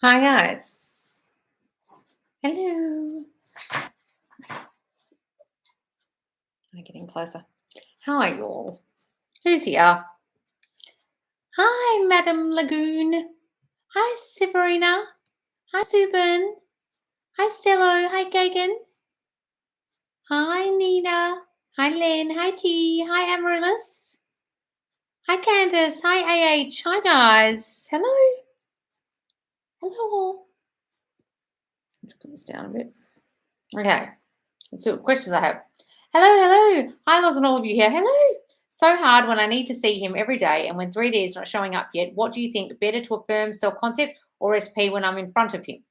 Hi guys. Hello. I'm getting closer. How are you all? Who's here? Hi, Madam Lagoon. Hi, Severina. Hi, Subin. Hi, Cello. Hi, Gagan. Hi, Nina. Hi, Lynn. Hi, T. Hi, Amaryllis. Hi, Candace. Hi, AH. Hi, guys. Hello. Hello all. Let's put this down a bit. Okay. Let's see what questions I have. Hello. Hi, Loz, and all of you here. Hello. So hard when I need to see him every day and when 3D is not showing up yet. What do you think? Better to affirm self-concept or SP when I'm in front of him?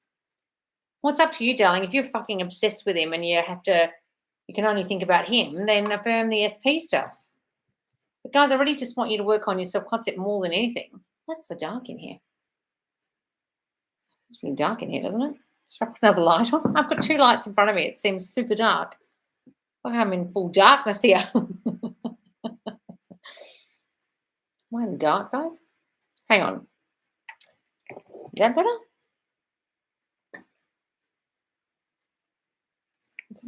Well, it's up to you, darling. If you're fucking obsessed with him and you can only think about him, then affirm the SP stuff. But guys, I really just want you to work on your self-concept more than anything. That's so dark in here. It's really dark in here, doesn't it? Should I put another light on? I've got two lights in front of me. It seems super dark. I'm in full darkness here. Am I in the dark, guys? Hang on. Is that better?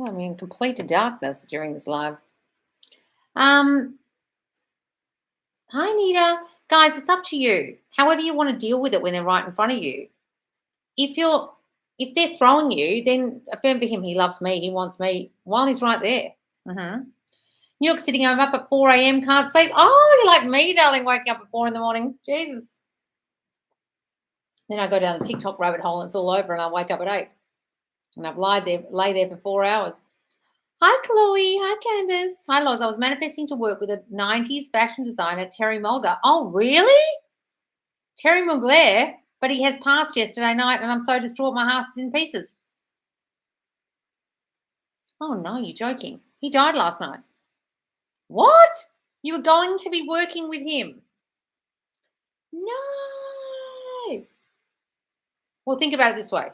I'm in complete darkness during this live. Hi, Nita. Guys, it's up to you. However you want to deal with it when they're right in front of you. If they're throwing you, then affirm for him, he loves me, he wants me, while he's right there. New York City, I'm up at 4 a.m., can't sleep. Oh, you're like me, darling, waking up at 4 in the morning. Jesus. Then I go down a TikTok rabbit hole and it's all over and I wake up at 8. And I've lay there for 4 hours. Hi, Chloe. Hi, Candace. Hi, Loz. I was manifesting to work with a 90s fashion designer, Terry Mulder. Oh, really? Terry Mugler? But he has passed yesterday night and I'm so distraught my heart is in pieces. Oh, no, you're joking. He died last night. What? You were going to be working with him? No. Well, think about it this way.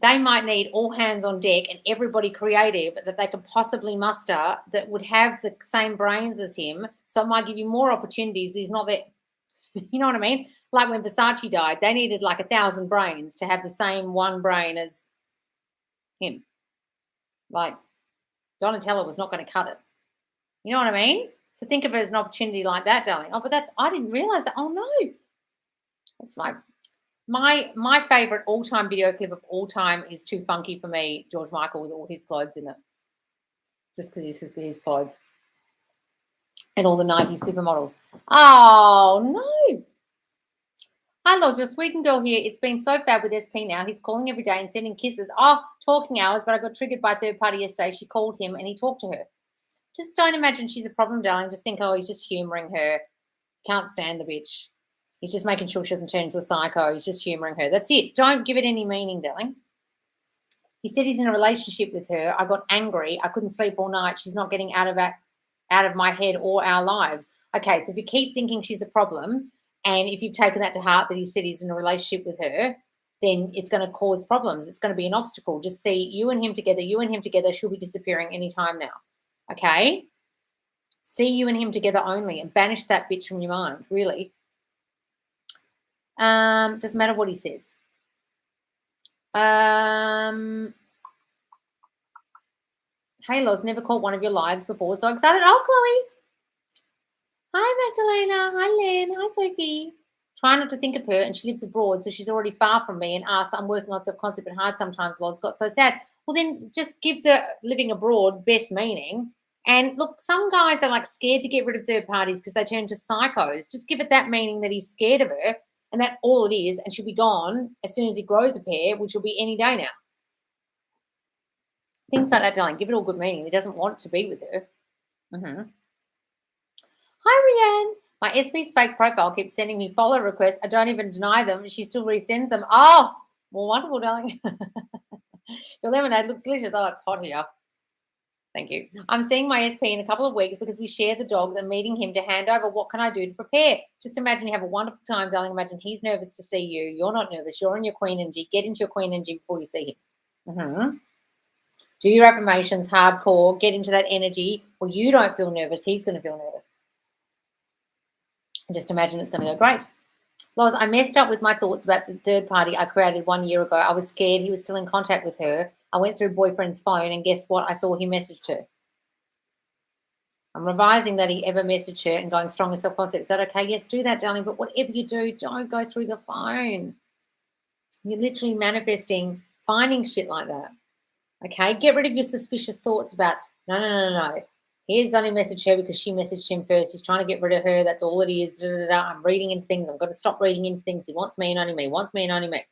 They might need all hands on deck and everybody creative that they could possibly muster that would have the same brains as him. So it might give you more opportunities. He's not there. You know what I mean? Like when Versace died, they needed like 1,000 brains to have the same one brain as him. Like Donatella was not going to cut it. You know what I mean? So think of it as an opportunity like that, darling. Oh, but I didn't realize that. Oh no. That's my favorite all-time video clip of all time is Too Funky for Me, George Michael with all his clothes in it. Just because he's his clothes. And all the 90s supermodels. Oh, no. Hi, Loz, your Sweden girl here. It's been so bad with SP now. He's calling every day and sending kisses. Oh, talking hours, but I got triggered by a third party yesterday. She called him and he talked to her. Just don't imagine she's a problem, darling. Just think, oh, he's just humoring her. Can't stand the bitch. He's just making sure she doesn't turn into a psycho. He's just humoring her. That's it. Don't give it any meaning, darling. He said he's in a relationship with her. I got angry. I couldn't sleep all night. She's not getting out of my head or our lives. Okay, so if you keep thinking she's a problem, and if you've taken that to heart that he said he's in a relationship with her, then it's going to cause problems. It's going to be an obstacle. Just see you and him together. She'll be disappearing any time now. Okay? See you and him together only and banish that bitch from your mind, really. Doesn't matter what he says. Hey, Loz, never caught one of your lives before, so excited. Oh, Chloe. Hi, Magdalena. Hi, Lynn. Hi, Sophie. Try not to think of her, and she lives abroad, so she's already far from me and us. I'm working on self-concept and hard sometimes, Loz. Got so sad. Well, then just give the living abroad best meaning. And look, some guys are like scared to get rid of third parties because they turn to psychos. Just give it that meaning that he's scared of her, and that's all it is, and she'll be gone as soon as he grows a pair, which will be any day now. Things like that, darling. Give it all good meaning. He doesn't want to be with her. Hi, Rianne. My SB's fake profile keeps sending me follow requests. I don't even deny them. She still resends them. Oh, well, wonderful, darling. Your lemonade looks delicious. Oh, it's hot here. Thank you. I'm seeing my SP in a couple of weeks because we share the dogs and meeting him to hand over. What can I do to prepare? Just imagine you have a wonderful time, darling. Imagine he's nervous to see you. You're not nervous. You're in your queen energy. Get into your queen energy before you see him. Do your affirmations hardcore. Get into that energy. Well, you don't feel nervous. He's going to feel nervous. Just imagine it's going to go great. Loz, I messed up with my thoughts about the third party I created 1 year ago. I was scared he was still in contact with her. I went through boyfriend's phone and guess what? I saw he messaged her. I'm revising that he ever messaged her and going strong in self-concept. Is that okay? Yes, do that, darling. But whatever you do, don't go through the phone. You're literally manifesting, finding shit like that. Okay? Get rid of your suspicious thoughts about, no. He's only messaged her because she messaged him first. He's trying to get rid of her. That's all it is. Da, da, da. I'm reading into things. I'm going to stop reading into things. He wants me and only me. Wants me and only me.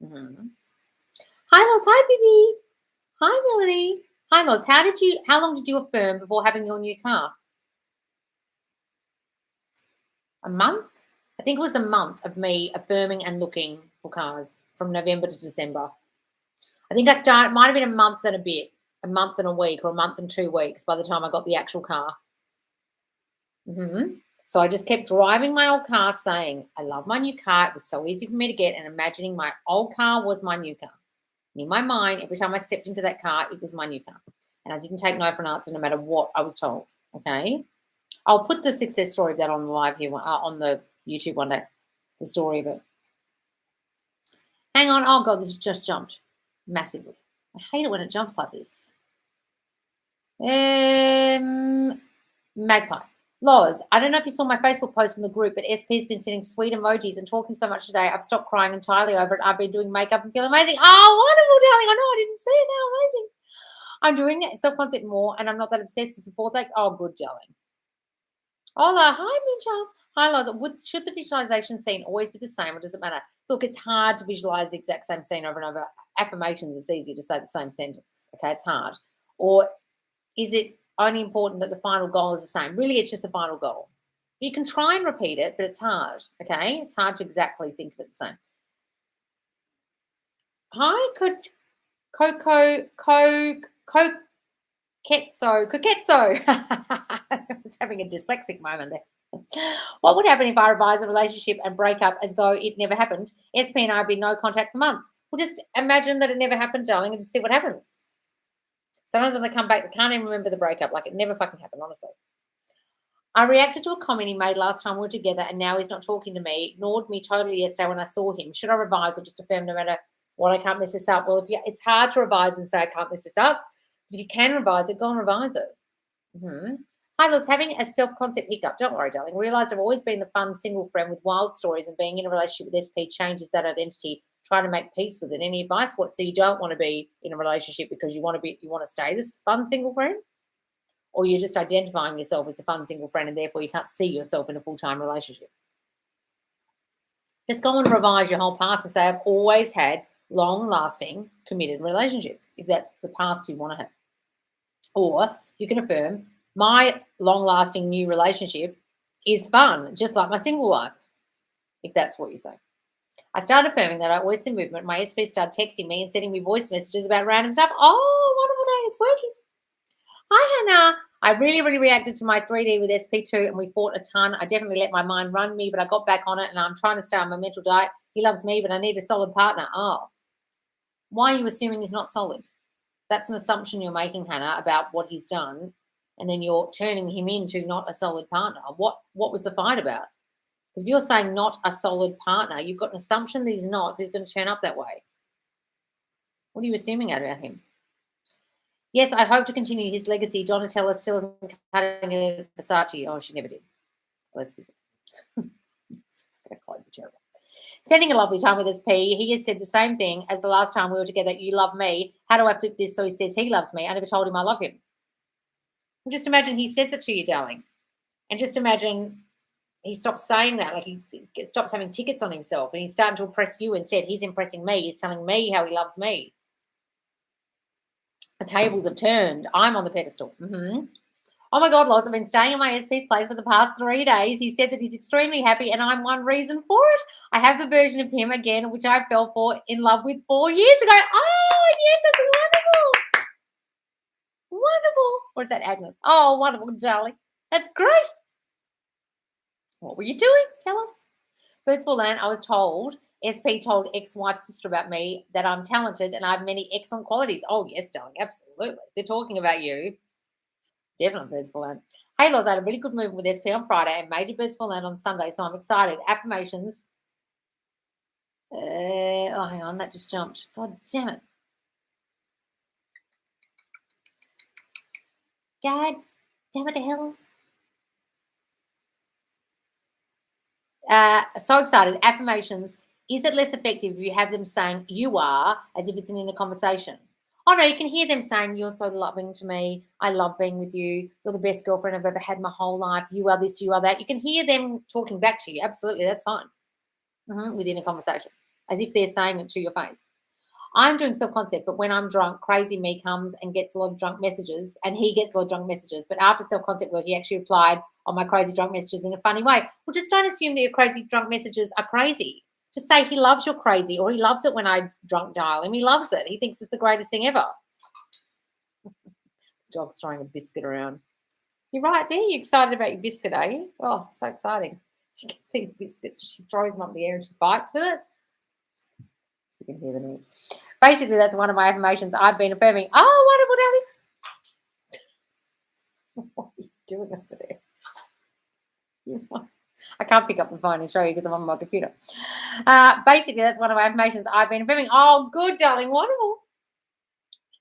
Mm-hmm. Hi, Loz. Hi, baby. Hi, Melody. Hi, Loz. How long did you affirm before having your new car? A month? I think it was a month of me affirming and looking for cars from November to December. I think it might have been a month and a bit, a month and a week, or a month and 2 weeks by the time I got the actual car. So I just kept driving my old car saying, I love my new car. It was so easy for me to get, and imagining my old car was my new car. And in my mind, every time I stepped into that car, it was my new car. And I didn't take no for an answer no matter what I was told, okay? I'll put the success story of that on the live here, on the YouTube one day, the story of it. Hang on. Oh, God, this just jumped massively. I hate it when it jumps like this. Magpie. Loz, I don't know if you saw my Facebook post in the group, but SP's been sending sweet emojis and talking so much today. I've stopped crying entirely over it. I've been doing makeup and feel amazing. Oh, wonderful, darling. I know I didn't see it now. Amazing. I'm doing self-concept more, and I'm not that obsessed as before. Oh, good, darling. Hola. Hi, Mincha. Hi, Loz. Should the visualization scene always be the same, or does it matter? Look, it's hard to visualize the exact same scene over and over. Affirmations, it's easy to say the same sentence. Okay, it's hard. Or is it only important that the final goal is the same? Really, it's just the final goal. You can try and repeat it, but it's hard, okay? It's hard to exactly think of it the same. Hi, Coquetzo. I was having a dyslexic moment there. What would happen if I revise a relationship and break up as though it never happened? SP and I have been no contact for months. Well, just imagine that it never happened, darling, and just see what happens. Sometimes when they come back, they can't even remember the breakup. Like, it never fucking happened, honestly. I reacted to a comment he made last time we were together, and now he's not talking to me. Ignored me totally yesterday when I saw him. Should I revise or just affirm no matter what? I can't mess this up. Well, it's hard to revise and say I can't mess this up. But if you can revise it, go and revise it. Hi, Liz. Having a self-concept hiccup. Don't worry, darling. Realize I've always been the fun single friend with wild stories, and being in a relationship with SP changes that identity. Try to make peace with it. Any advice? So you don't want to be in a relationship because you want to stay this fun single friend? Or you're just identifying yourself as a fun single friend and therefore you can't see yourself in a full-time relationship? Just go and revise your whole past and say, I've always had long-lasting, committed relationships, if that's the past you want to have. Or you can affirm, my long-lasting new relationship is fun, just like my single life, if that's what you say. I started affirming that I always see movement. My SP started texting me and sending me voice messages about random stuff. Oh, wonderful day. It's working. Hi, Hannah. I really, really reacted to my 3D with SP2 and we fought a ton. I definitely let my mind run me, but I got back on it and I'm trying to stay on my mental diet. He loves me, but I need a solid partner. Oh, why are you assuming he's not solid? That's an assumption you're making, Hannah, about what he's done, and then you're turning him into not a solid partner. What was the fight about? Because if you're saying not a solid partner, you've got an assumption that he's not, so he's going to turn up that way. What are you assuming about him? Yes, I hope to continue his legacy. Donatella still isn't cutting it at Versace. Oh, she never did. Let's be good. Clothes are terrible. Sending a lovely time with SP. He has said the same thing as the last time we were together. You love me. How do I flip this so he says he loves me? I never told him I love him. Well, just imagine he says it to you, darling. And just imagine he stops saying that. Like he stops having tickets on himself and he's starting to impress you instead. He's impressing me. He's telling me how he loves me. The tables have turned. I'm on the pedestal. Oh, my God, Loz, I've been staying in my SP's place for the past 3 days. He said that he's extremely happy, and I'm one reason for it. I have the version of him again, which I fell in love with 4 years ago. Oh, yes, that's wonderful. Wonderful. Or is that Agnes? Oh, wonderful, darling. That's great. What were you doing? Tell us. Birds for Land, I was told, SP told ex-wife's sister about me that I'm talented and I have many excellent qualities. Oh, yes, darling, absolutely. They're talking about you. Definitely birds will land. Hey, Loz, I had a really good movement with SP on Friday and major birds will land on Sunday, so I'm excited. Affirmations. Oh, hang on, that just jumped. God damn it. God damn it to hell. So excited. Affirmations. Is it less effective if you have them saying you are as if it's an inner conversation? Oh no, you can hear them saying you're so loving to me. I love being with you. You're the best girlfriend I've ever had my whole life. You are this, you are that. You can hear them talking back to you. Absolutely, that's fine. With inner conversations, as if they're saying it to your face. I'm doing self-concept, but when I'm drunk, crazy me comes and gets a lot of drunk messages, and he gets a lot of drunk messages. But after self-concept work, he actually replied on my crazy drunk messages in a funny way. Well, just don't assume that your crazy drunk messages are crazy. Just say he loves your crazy, or he loves it when I drunk dial him. He loves it. He thinks it's the greatest thing ever. Dog's throwing a biscuit around. You're right there. You're excited about your biscuit, are you? Oh, so exciting. She gets these biscuits, she throws them up in the air and she fights with it. You can hear the noise. Basically, that's one of my affirmations I've been affirming. Oh, wonderful, Nelly. What are you doing over there? I can't pick up the phone and show you because I'm on my computer. Basically, that's one of my affirmations I've been affirming. Oh, good, darling. Wonderful.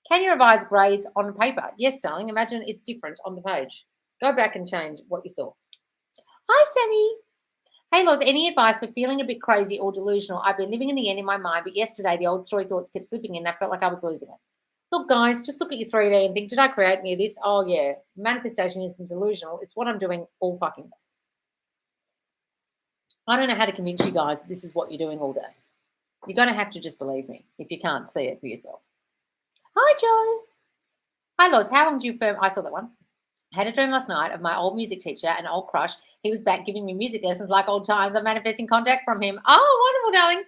Can you revise grades on paper? Yes, darling. Imagine it's different on the page. Go back and change what you saw. Hi, Sammy. Hey, Loz, any advice for feeling a bit crazy or delusional? I've been living in the end in my mind, but yesterday the old story thoughts kept slipping in and I felt like I was losing it. Look, guys, just look at your 3D and think, did I create any of this? Oh, yeah. Manifestation isn't delusional. It's what I'm doing all fucking day. I don't know how to convince you guys that this is what you're doing all day. You're going to have to just believe me if you can't see it for yourself. Hi, Joe. Hi, Loz. How long do you firm? I saw that one. I had a dream last night of my old music teacher, an old crush. He was back giving me music lessons like old times. I'm manifesting contact from him. Oh, wonderful, darling.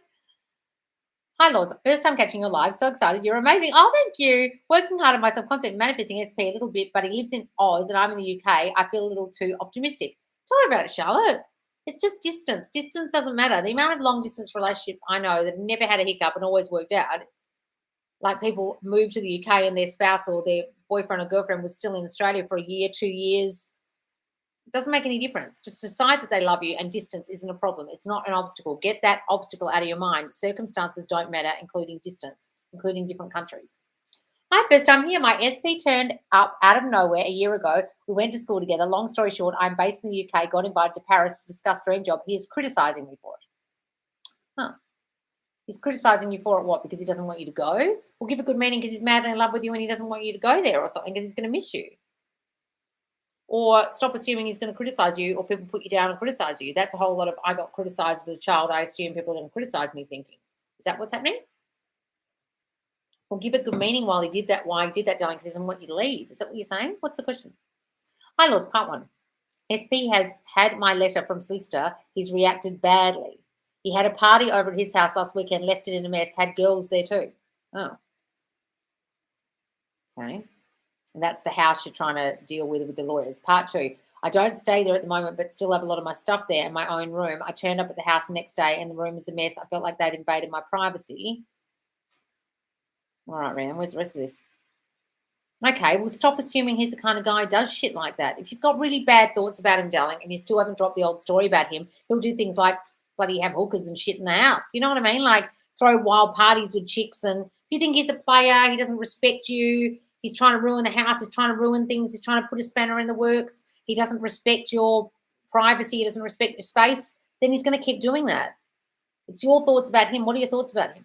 Hi, Loz. First time catching your live. So excited. You're amazing. Oh, thank you. Working hard on my subconcept, manifesting SP a little bit, but he lives in Oz and I'm in the UK. I feel a little too optimistic. Don't worry about it, Charlotte. It's just distance. Distance doesn't matter. The amount of long distance relationships I know that never had a hiccup and always worked out, like people move to the UK and their spouse or their boyfriend or girlfriend was still in Australia for a year, 2 years. It doesn't make any difference. Just decide that they love you and distance isn't a problem. It's not an obstacle. Get that obstacle out of your mind. Circumstances don't matter, including distance, including different countries. Hi, first time here. My SP turned up out of nowhere a year ago. We went to school together. Long story short, I'm based in the UK, got invited to Paris to discuss dream job. He is criticising me for it. Huh. He's criticising you for it, what? Because he doesn't want you to go? Well, give a good meaning because he's madly in love with you and he doesn't want you to go there or something because he's going to miss you. Or stop assuming he's going to criticize you or people put you down and criticize you. That's a whole lot of I got criticized as a child. I assume people are going to criticize me thinking. Is that what's happening? Well, give it good meaning while he did that, why he did that, darling, because he doesn't want you to leave. Is that what you're saying? What's the question? Hi, Laws, part 1. SP has had my letter from solicitor. He's reacted badly. He had a party over at his house last weekend, left it in a mess, had girls there too. Oh. Okay. And that's the house you're trying to deal with the lawyers. Part 2. I don't stay there at the moment, but still have a lot of my stuff there in my own room. I turned up at the house the next day and the room is a mess. I felt like they'd invaded my privacy. All right, Ram, where's the rest of this? Okay, well, stop assuming he's the kind of guy who does shit like that. If you've got really bad thoughts about him, darling, and you still haven't dropped the old story about him, he'll do things like bloody have hookers and shit in the house. You know what I mean? Like throw wild parties with chicks. And if you think he's a player, he doesn't respect you, he's trying to ruin the house, he's trying to ruin things, he's trying to put a spanner in the works, he doesn't respect your privacy, he doesn't respect your space, then he's going to keep doing that. It's your thoughts about him. What are your thoughts about him?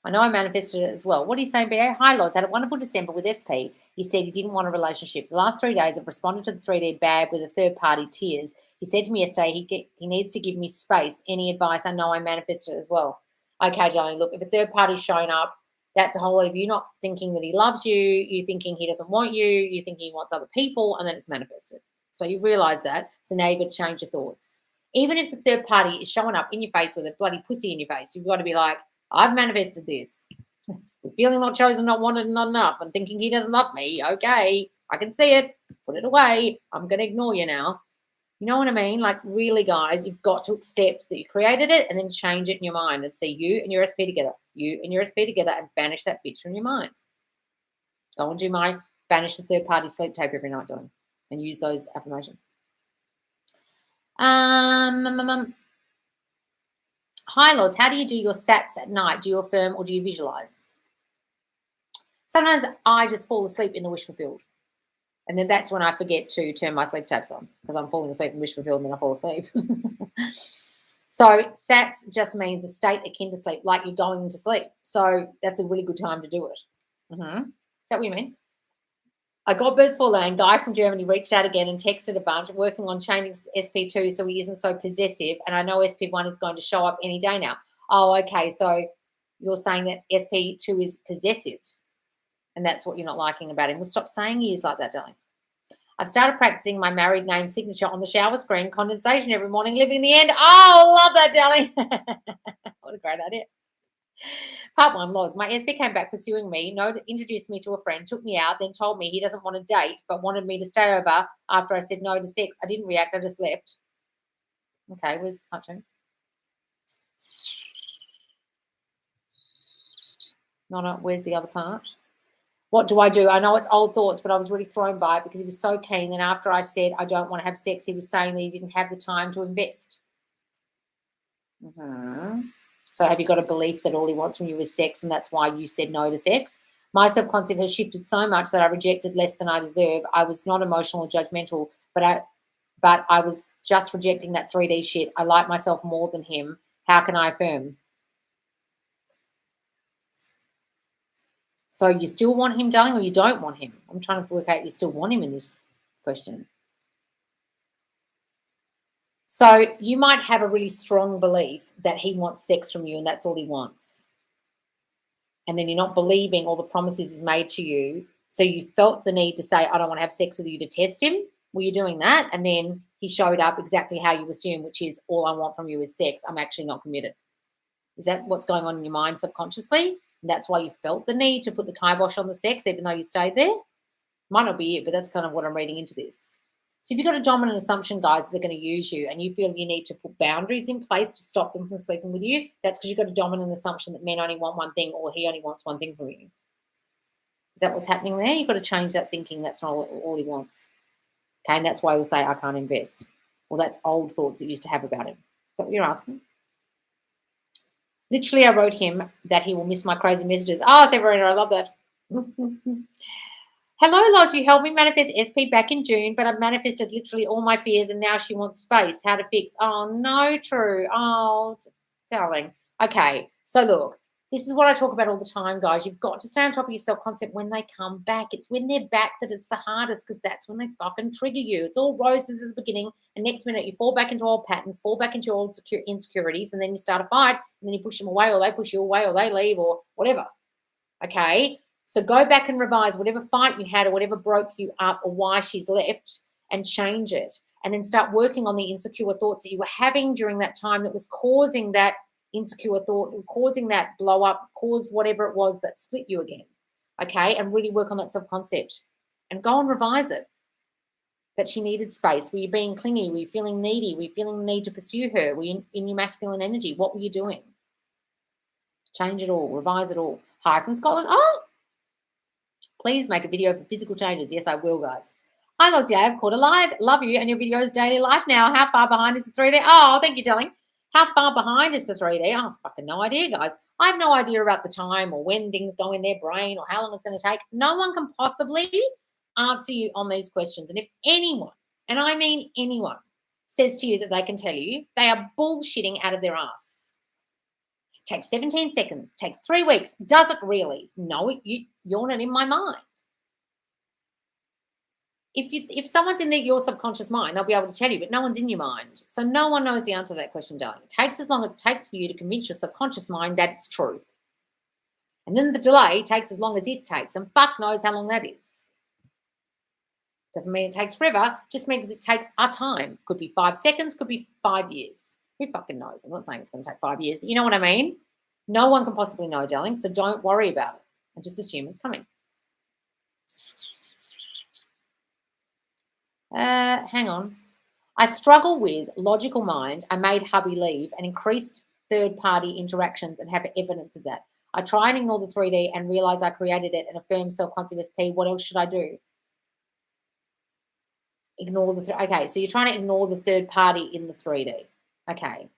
I know I manifested it as well. What are you saying, BA? Hi, Loz. Had a wonderful December with SP. He said he didn't want a relationship. The last 3 days I've responded to the 3D bag with a third party tears. He said to me yesterday he needs to give me space. Any advice? I know I manifested it as well. Okay, darling, look, if a third party's shown up, that's a whole lot of you not thinking that he loves you, you thinking he doesn't want you, you thinking he wants other people, and then it's manifested. So you realise that. So now you've got to change your thoughts. Even if the third party is showing up in your face with a bloody pussy in your face, you've got to be like, I've manifested this. With feeling not chosen, not wanted, and not enough, and thinking he doesn't love me. Okay, I can see it. Put it away. I'm going to ignore you now. You know what I mean? Like, really, guys, you've got to accept that you created it and then change it in your mind and see you and your SP together. You and your SP together and banish that bitch from your mind. Go and do my banish the third party sleep tape every night, darling, and use those affirmations. Hi, Loz. How do you do your sats at night? Do you affirm or do you visualize? Sometimes I just fall asleep in the wish fulfilled. And then that's when I forget to turn my sleep tapes on because I'm falling asleep in wish fulfilled and then I fall asleep. So sats just means a state akin to sleep, like you're going to sleep. So that's a really good time to do it. Is that what you mean? I got birds for land. Guy from Germany reached out again and texted a bunch, working on changing SP2 so he isn't so possessive. And I know SP1 is going to show up any day now. Oh, okay. So you're saying that SP2 is possessive. And that's what you're not liking about him. Well, stop saying he is like that, darling. I've started practicing my married name signature on the shower screen, condensation every morning, living the end. Oh, love that, darling. What a great idea. Part 1, Loz. My SP came back pursuing me, introduced me to a friend, took me out, then told me he doesn't want to date, but wanted me to stay over after I said no to sex. I didn't react. I just left. Okay, where's part 2? Where's the other part? What do I do? I know it's old thoughts, but I was really thrown by it because he was so keen. Then after I said I don't want to have sex, he was saying that he didn't have the time to invest. So have you got a belief that all he wants from you is sex and that's why you said no to sex? My subconcept has shifted so much that I rejected less than I deserve. I was not emotional or judgmental, but I was just rejecting that 3D shit. I like myself more than him. How can I affirm? So you still want him, darling, or you don't want him? I'm trying to work out you still want him in this question. So you might have a really strong belief that he wants sex from you and that's all he wants. And then you're not believing all the promises he's made to you. So you felt the need to say, I don't want to have sex with you to test him. Were you doing that? And then he showed up exactly how you assume, which is all I want from you is sex. I'm actually not committed. Is that what's going on in your mind subconsciously? And that's why you felt the need to put the kibosh on the sex, even though you stayed there? Might not be it, but that's kind of what I'm reading into this. So if you've got a dominant assumption, guys, that they're going to use you and you feel you need to put boundaries in place to stop them from sleeping with you, that's because you've got a dominant assumption that men only want one thing or he only wants one thing from you. Is that what's happening there? You've got to change that thinking. That's not all he wants. Okay, and that's why he'll say, I can't invest. Well, that's old thoughts that you used to have about him. Is that what you're asking? Literally, I wrote him that he will miss my crazy messages. Oh, Severina, I love that. Hello, Loz. You helped me manifest SP back in June, but I've manifested literally all my fears and now she wants space. How to fix? Oh, no, true. Oh, darling. Okay, so look, this is what I talk about all the time, guys. You've got to stay on top of your self-concept when they come back. It's when they're back that it's the hardest because that's when they fucking trigger you. It's all roses at the beginning, and next minute you fall back into old patterns, fall back into your old insecurities, and then you start a fight, and then you push them away, or they push you away, or they leave, or whatever. Okay? So go back and revise whatever fight you had or whatever broke you up or why she's left and change it. And then start working on the insecure thoughts that you were having during that time that was causing that insecure thought, causing that blow up, caused whatever it was that split you again. Okay? And really work on that self-concept and go and revise it. That she needed space. Were you being clingy? Were you feeling needy? Were you feeling the need to pursue her? Were you in your masculine energy? What were you doing? Change it all. Revise it all. Hi from Scotland. Oh, please make a video for physical changes. Yes, I will, guys. Hi, Loz. I've caught a live. Love you and your videos daily life now. How far behind is the 3D? Oh, thank you, darling. How far behind is the 3D? Oh, fucking no idea, guys. I have no idea about the time or when things go in their brain or how long it's going to take. No one can possibly answer you on these questions. And if anyone, and I mean anyone, says to you that they can tell you, they are bullshitting out of their ass. Takes 17 seconds, takes 3 weeks. Does it really? No, you're not in my mind. If someone's in your subconscious mind, they'll be able to tell you, but no one's in your mind. So no one knows the answer to that question, darling. It takes as long as it takes for you to convince your subconscious mind that it's true. And then the delay takes as long as it takes, and fuck knows how long that is. Doesn't mean it takes forever, just means it takes a time. Could be 5 seconds, could be 5 years. Who fucking knows? I'm not saying it's going to take 5 years, but you know what I mean? No one can possibly know, darling, so don't worry about it and just assume it's coming. Hang on. I struggle with logical mind. I made hubby leave and increased third-party interactions and have evidence of that. I try and ignore the 3D and realize I created it and affirm self-concept as P. What else should I do? Ignore the okay, so you're trying to ignore the third party in the 3D. Okay.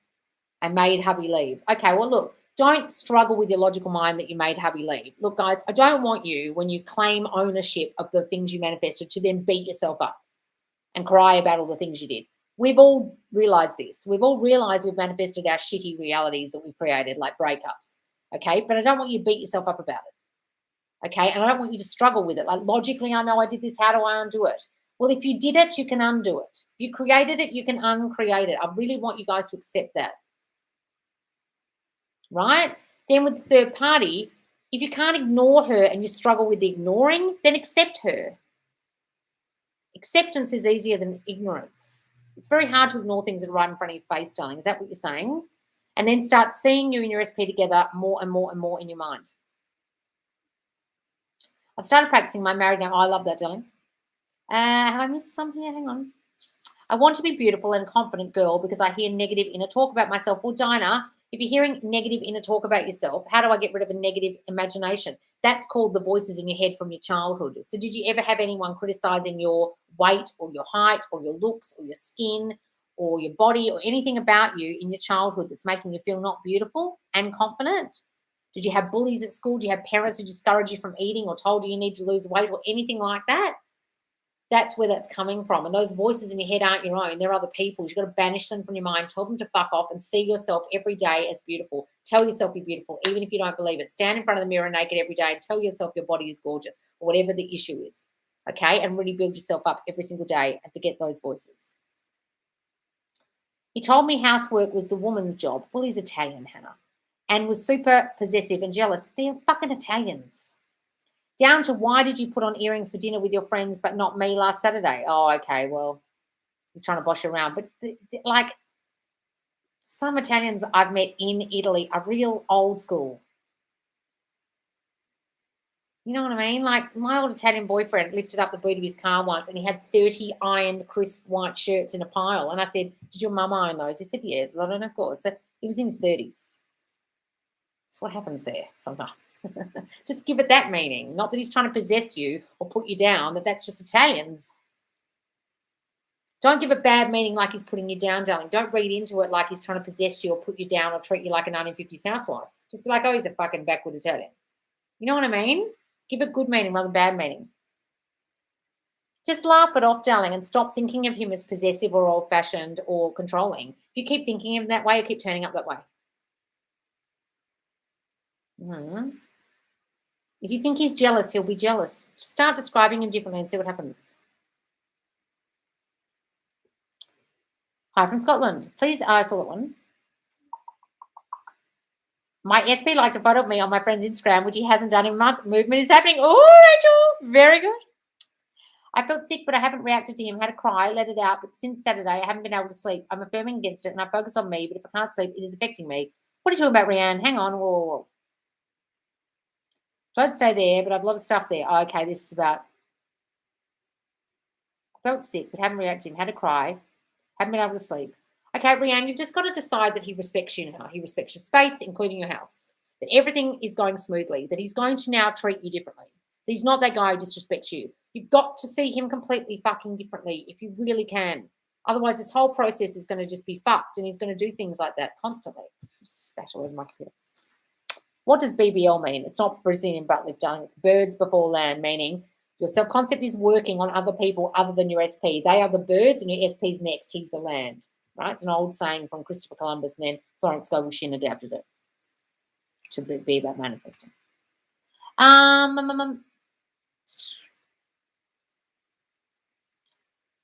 I made hubby leave. Okay, well, look, don't struggle with your logical mind that you made hubby leave. Look, guys, I don't want you, when you claim ownership of the things you manifested, to then beat yourself up and cry about all the things you did. We've all realized this. We've all realized we've manifested our shitty realities that we've created, like breakups. Okay, but I don't want you to beat yourself up about it. Okay, and I don't want you to struggle with it. Like, logically, I know I did this. How do I undo it? Well, if you did it, you can undo it. If you created it, you can uncreate it. I really want you guys to accept that. Right? Then with the third party, if you can't ignore her and you struggle with the ignoring, then accept her. Acceptance is easier than ignorance. It's very hard to ignore things that are right in front of your face, darling. Is that what you're saying? And then start seeing you and your SP together more and more and more in your mind. I've started practicing my married now. Oh, I love that, darling. Have I missed some here? Hang on. I want to be beautiful and confident girl because I hear negative inner talk about myself. Well, Dinah, if you're hearing negative inner talk about yourself, how do I get rid of a negative imagination? That's called the voices in your head from your childhood. So did you ever have anyone criticizing your weight or your height or your looks or your skin or your body or anything about you in your childhood that's making you feel not beautiful and confident? Did you have bullies at school? Do you have parents who discouraged you from eating or told you need to lose weight or anything like that? That's where that's coming from. And those voices in your head aren't your own. They're other people's. You've got to banish them from your mind. Tell them to fuck off and see yourself every day as beautiful. Tell yourself you're beautiful, even if you don't believe it. Stand in front of the mirror naked every day and tell yourself your body is gorgeous or whatever the issue is. Okay? And really build yourself up every single day and forget those voices. He told me housework was the woman's job. Well, he's Italian, Hannah. And was super possessive and jealous. They're fucking Italians. Down to why did you put on earrings for dinner with your friends but not me last Saturday? Oh, okay, well, he's trying to bosh you around. But, like, some Italians I've met in Italy are real old school. You know what I mean? Like, my old Italian boyfriend lifted up the boot of his car once and he had 30 ironed crisp white shirts in a pile. And I said, did your mum iron those? He said, yes. I don't know, of course. So he was in his 30s. That's what happens there sometimes. Just give it that meaning. Not that he's trying to possess you or put you down, that's just Italians. Don't give it bad meaning like he's putting you down, darling. Don't read into it like he's trying to possess you or put you down or treat you like a 1950s housewife. Just be like, oh, he's a fucking backward Italian. You know what I mean? Give it good meaning rather than bad meaning. Just laugh it off, darling, and stop thinking of him as possessive or old-fashioned or controlling. If you keep thinking of him that way, you'll keep turning up that way. If you think he's jealous, he'll be jealous. Just start describing him differently and see what happens. Hi from Scotland. Please, I saw that one. My SP liked a photo of me on my friend's Instagram, which he hasn't done in months. Movement is happening. Oh, Rachel, very good. I felt sick, but I haven't reacted to him. Had a cry, let it out. But since Saturday, I haven't been able to sleep. I'm affirming against it, and I focus on me. But if I can't sleep, it is affecting me. What are you talking about, Rianne? Hang on. Whoa. Don't stay there, but I've a lot of stuff there. Oh, okay, this is about. I felt sick, but haven't reacted to him. Had a cry. Haven't been able to sleep. Okay, Rianne, you've just got to decide that he respects you now. He respects your space, including your house. That everything is going smoothly. That he's going to now treat you differently. That he's not that guy who disrespects you. You've got to see him completely fucking differently if you really can. Otherwise, this whole process is going to just be fucked and he's going to do things like that constantly. Special with my computer. What does BBL mean? It's not Brazilian butt lift, darling. It's birds before land, meaning your self-concept is working on other people other than your SP. They are the birds and your SP's next. He's the land, right? It's an old saying from Christopher Columbus, and then Florence Scovel Shinn adapted it to be about manifesting.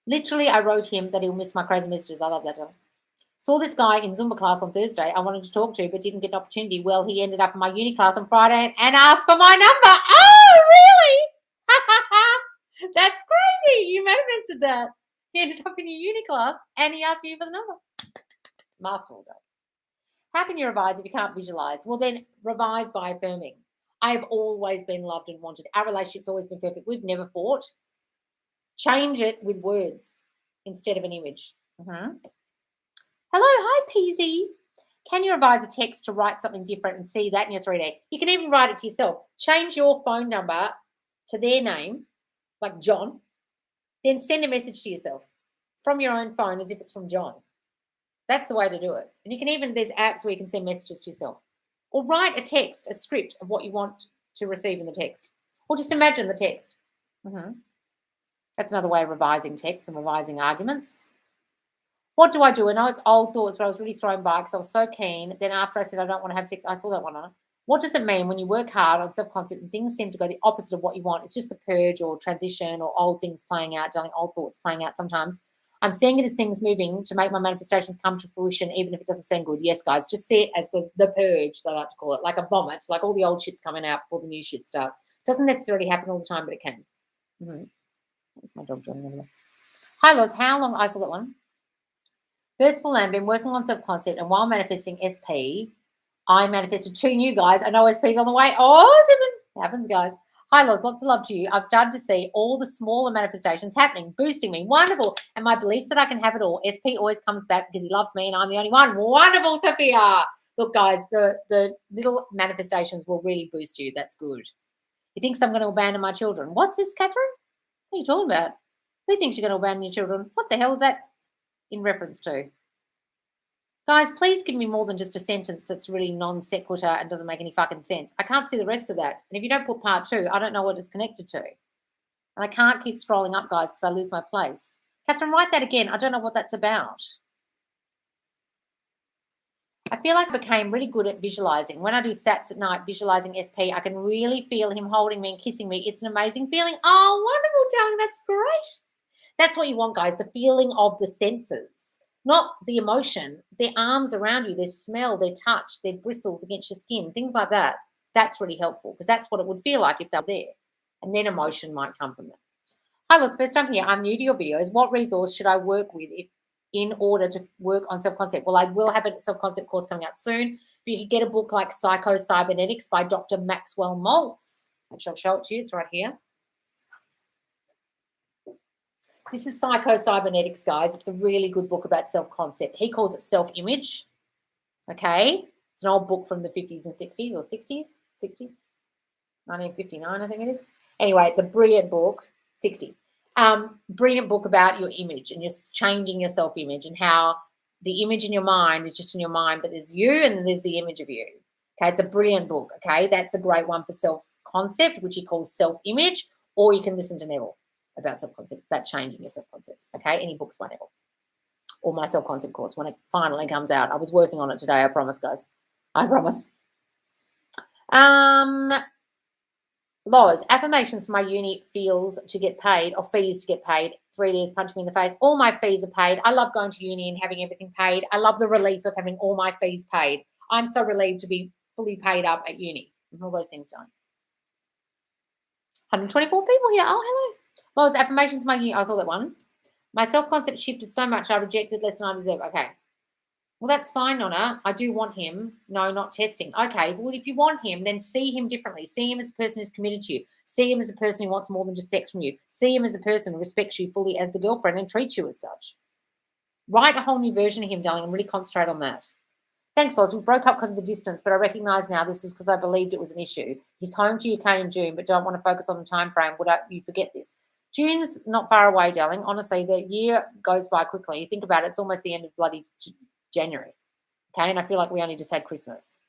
Literally, I wrote him that he'll miss my crazy messages. I love that. Saw this guy in Zumba class on Thursday I wanted to talk to, but didn't get an opportunity. Well, he ended up in my uni class on Friday and asked for my number. Oh, really? That's crazy. You manifested that. He ended up in your uni class and he asked you for the number. Masterful, guys. How can you revise if you can't visualize? Well, then revise by affirming. I have always been loved and wanted. Our relationship's always been perfect. We've never fought. Change it with words instead of an image. Hello, hi, Peasy. Can you revise a text to write something different and see that in your 3D? You can even write it to yourself. Change your phone number to their name, like John, then send a message to yourself from your own phone as if it's from John. That's the way to do it. And you can even, there's apps where you can send messages to yourself. Or write a text, a script of what you want to receive in the text. Or just imagine the text. That's another way of revising text and revising arguments. What do I do? I know it's old thoughts, but I was really thrown by because I was so keen. Then after I said I don't want to have sex, I saw that one on it. What does it mean when you work hard on self-concept and things seem to go the opposite of what you want? It's just the purge or transition or old things playing out, darling, old thoughts playing out sometimes. I'm seeing it as things moving to make my manifestations come to fruition, even if it doesn't sound good. Yes, guys, just see it as the purge, they like to call it, like a vomit, like all the old shit's coming out before the new shit starts. Doesn't necessarily happen all the time, but it can. What's my dog doing? Hi, Loz. How long? I saw that one. Birds for Lamb, been working on self-concept, and while manifesting SP, I manifested 2 new guys. I know SP's on the way. Oh, 7. Happens, guys. Hi, Loz. Lots of love to you. I've started to see all the smaller manifestations happening, boosting me. Wonderful. And my beliefs that I can have it all. SP always comes back because he loves me and I'm the only one. Wonderful, Sophia. Look, guys, the little manifestations will really boost you. That's good. He thinks I'm going to abandon my children. What's this, Catherine? What are you talking about? Who thinks you're going to abandon your children? What the hell is that in reference to? Guys, please give me more than just a sentence that's really non-sequitur and doesn't make any fucking sense. I can't see the rest of that. And if you don't put part 2, I don't know what it's connected to. And I can't keep scrolling up, guys, because I lose my place. Catherine, write that again. I don't know what that's about. I feel like I became really good at visualizing. When I do sats at night, visualizing SP, I can really feel him holding me and kissing me. It's an amazing feeling. Oh, wonderful, darling. That's great. That's what you want, guys, the feeling of the senses. Not the emotion, their arms around you, their smell, their touch, their bristles against your skin, things like that. That's really helpful because that's what it would feel like if they're there. And then emotion might come from that. Hi, Loz, first time here. I'm new to your videos. What resource should I work with in order to work on self-concept? Well, I will have a self-concept course coming out soon. But you could get a book like Psycho-Cybernetics by Dr. Maxwell Maltz. Actually, I'll show it to you. It's right here. This is Psycho-Cybernetics, guys. It's a really good book about self-concept. He calls it self-image, okay? It's an old book from the 50s and 60s or 60s, 1959, I think it is. Anyway, it's a brilliant book, 60. Brilliant book about your image and just changing your self-image and how the image in your mind is just in your mind, but there's you and then there's the image of you. Okay, it's a brilliant book, okay? That's a great one for self-concept, which he calls self-image, or you can listen to Neville about self-concept, about changing your self-concept, okay? Any books by Neville. Or my self-concept course when it finally comes out. I was working on it today, I promise, guys. I promise. Loz, affirmations for my uni fees to get paid. 3 days punch me in the face. All my fees are paid. I love going to uni and having everything paid. I love the relief of having all my fees paid. I'm so relieved to be fully paid up at uni and all those things done. 124 people here. Oh, hello. Loz, affirmations for my uni. I saw that one. My self-concept shifted so much I rejected less than I deserve. Okay. Well, that's fine, Nonna. I do want him. No, not testing. Okay, well, if you want him, then see him differently. See him as a person who's committed to you. See him as a person who wants more than just sex from you. See him as a person who respects you fully as the girlfriend and treats you as such. Write a whole new version of him, darling, and really concentrate on that. Thanks, Loz. We broke up because of the distance, but I recognise now this is because I believed it was an issue. He's home to UK in June, but don't want to focus on the time frame. Would you forget this? June's not far away, darling. Honestly, the year goes by quickly. Think about it. It's almost the end of bloody January. Okay, and I feel like we only just had Christmas.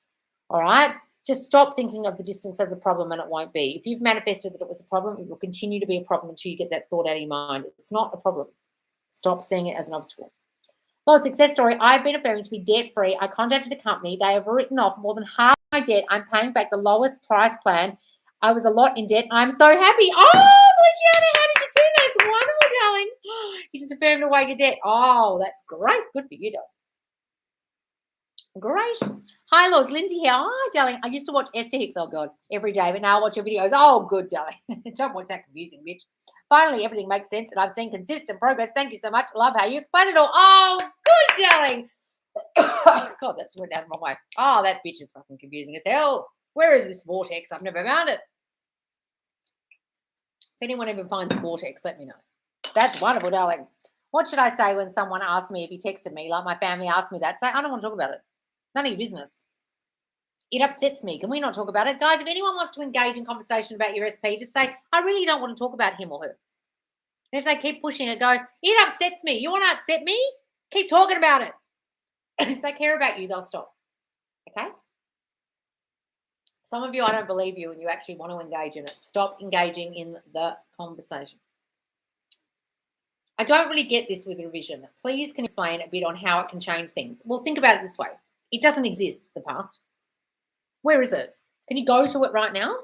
All right? Just stop thinking of the distance as a problem and it won't be. If you've manifested that it was a problem, it will continue to be a problem until you get that thought out of your mind. It's not a problem. Stop seeing it as an obstacle. Well, success story. I've been affirming to be debt-free. I contacted a company. They have written off more than half my debt. I'm paying back the lowest price plan. I was a lot in debt. I'm so happy. Oh, Luciana, how did you do that? It's wonderful, darling. You just affirmed away your debt. Oh, that's great. Good for you, darling. Great. Hi, Loz. Lindsay here. Hi, darling. I used to watch Esther Hicks, oh, God, every day, but now I watch your videos. Oh, good, darling. Don't watch that confusing, bitch. Finally, everything makes sense, and I've seen consistent progress. Thank you so much. Love how you explain it all. Oh, good, darling. God, that's went down the wrong way. Oh, that bitch is fucking confusing as hell. Where is this vortex? I've never found it. If anyone ever finds vortex, let me know. That's wonderful, darling. What should I say when someone asks me if he texted me, like my family asked me that? Say, I don't want to talk about it. None of your business. It upsets me. Can we not talk about it? Guys, if anyone wants to engage in conversation about your SP, just say, I really don't want to talk about him or her. And if they keep pushing it, go, it upsets me. You want to upset me? Keep talking about it. If they care about you, they'll stop. Okay? Some of you, I don't believe you and you actually want to engage in it. Stop engaging in the conversation. I don't really get this with revision. Please can you explain a bit on how it can change things. Well, think about it this way. It doesn't exist, the past. Where is it? Can you go to it right now?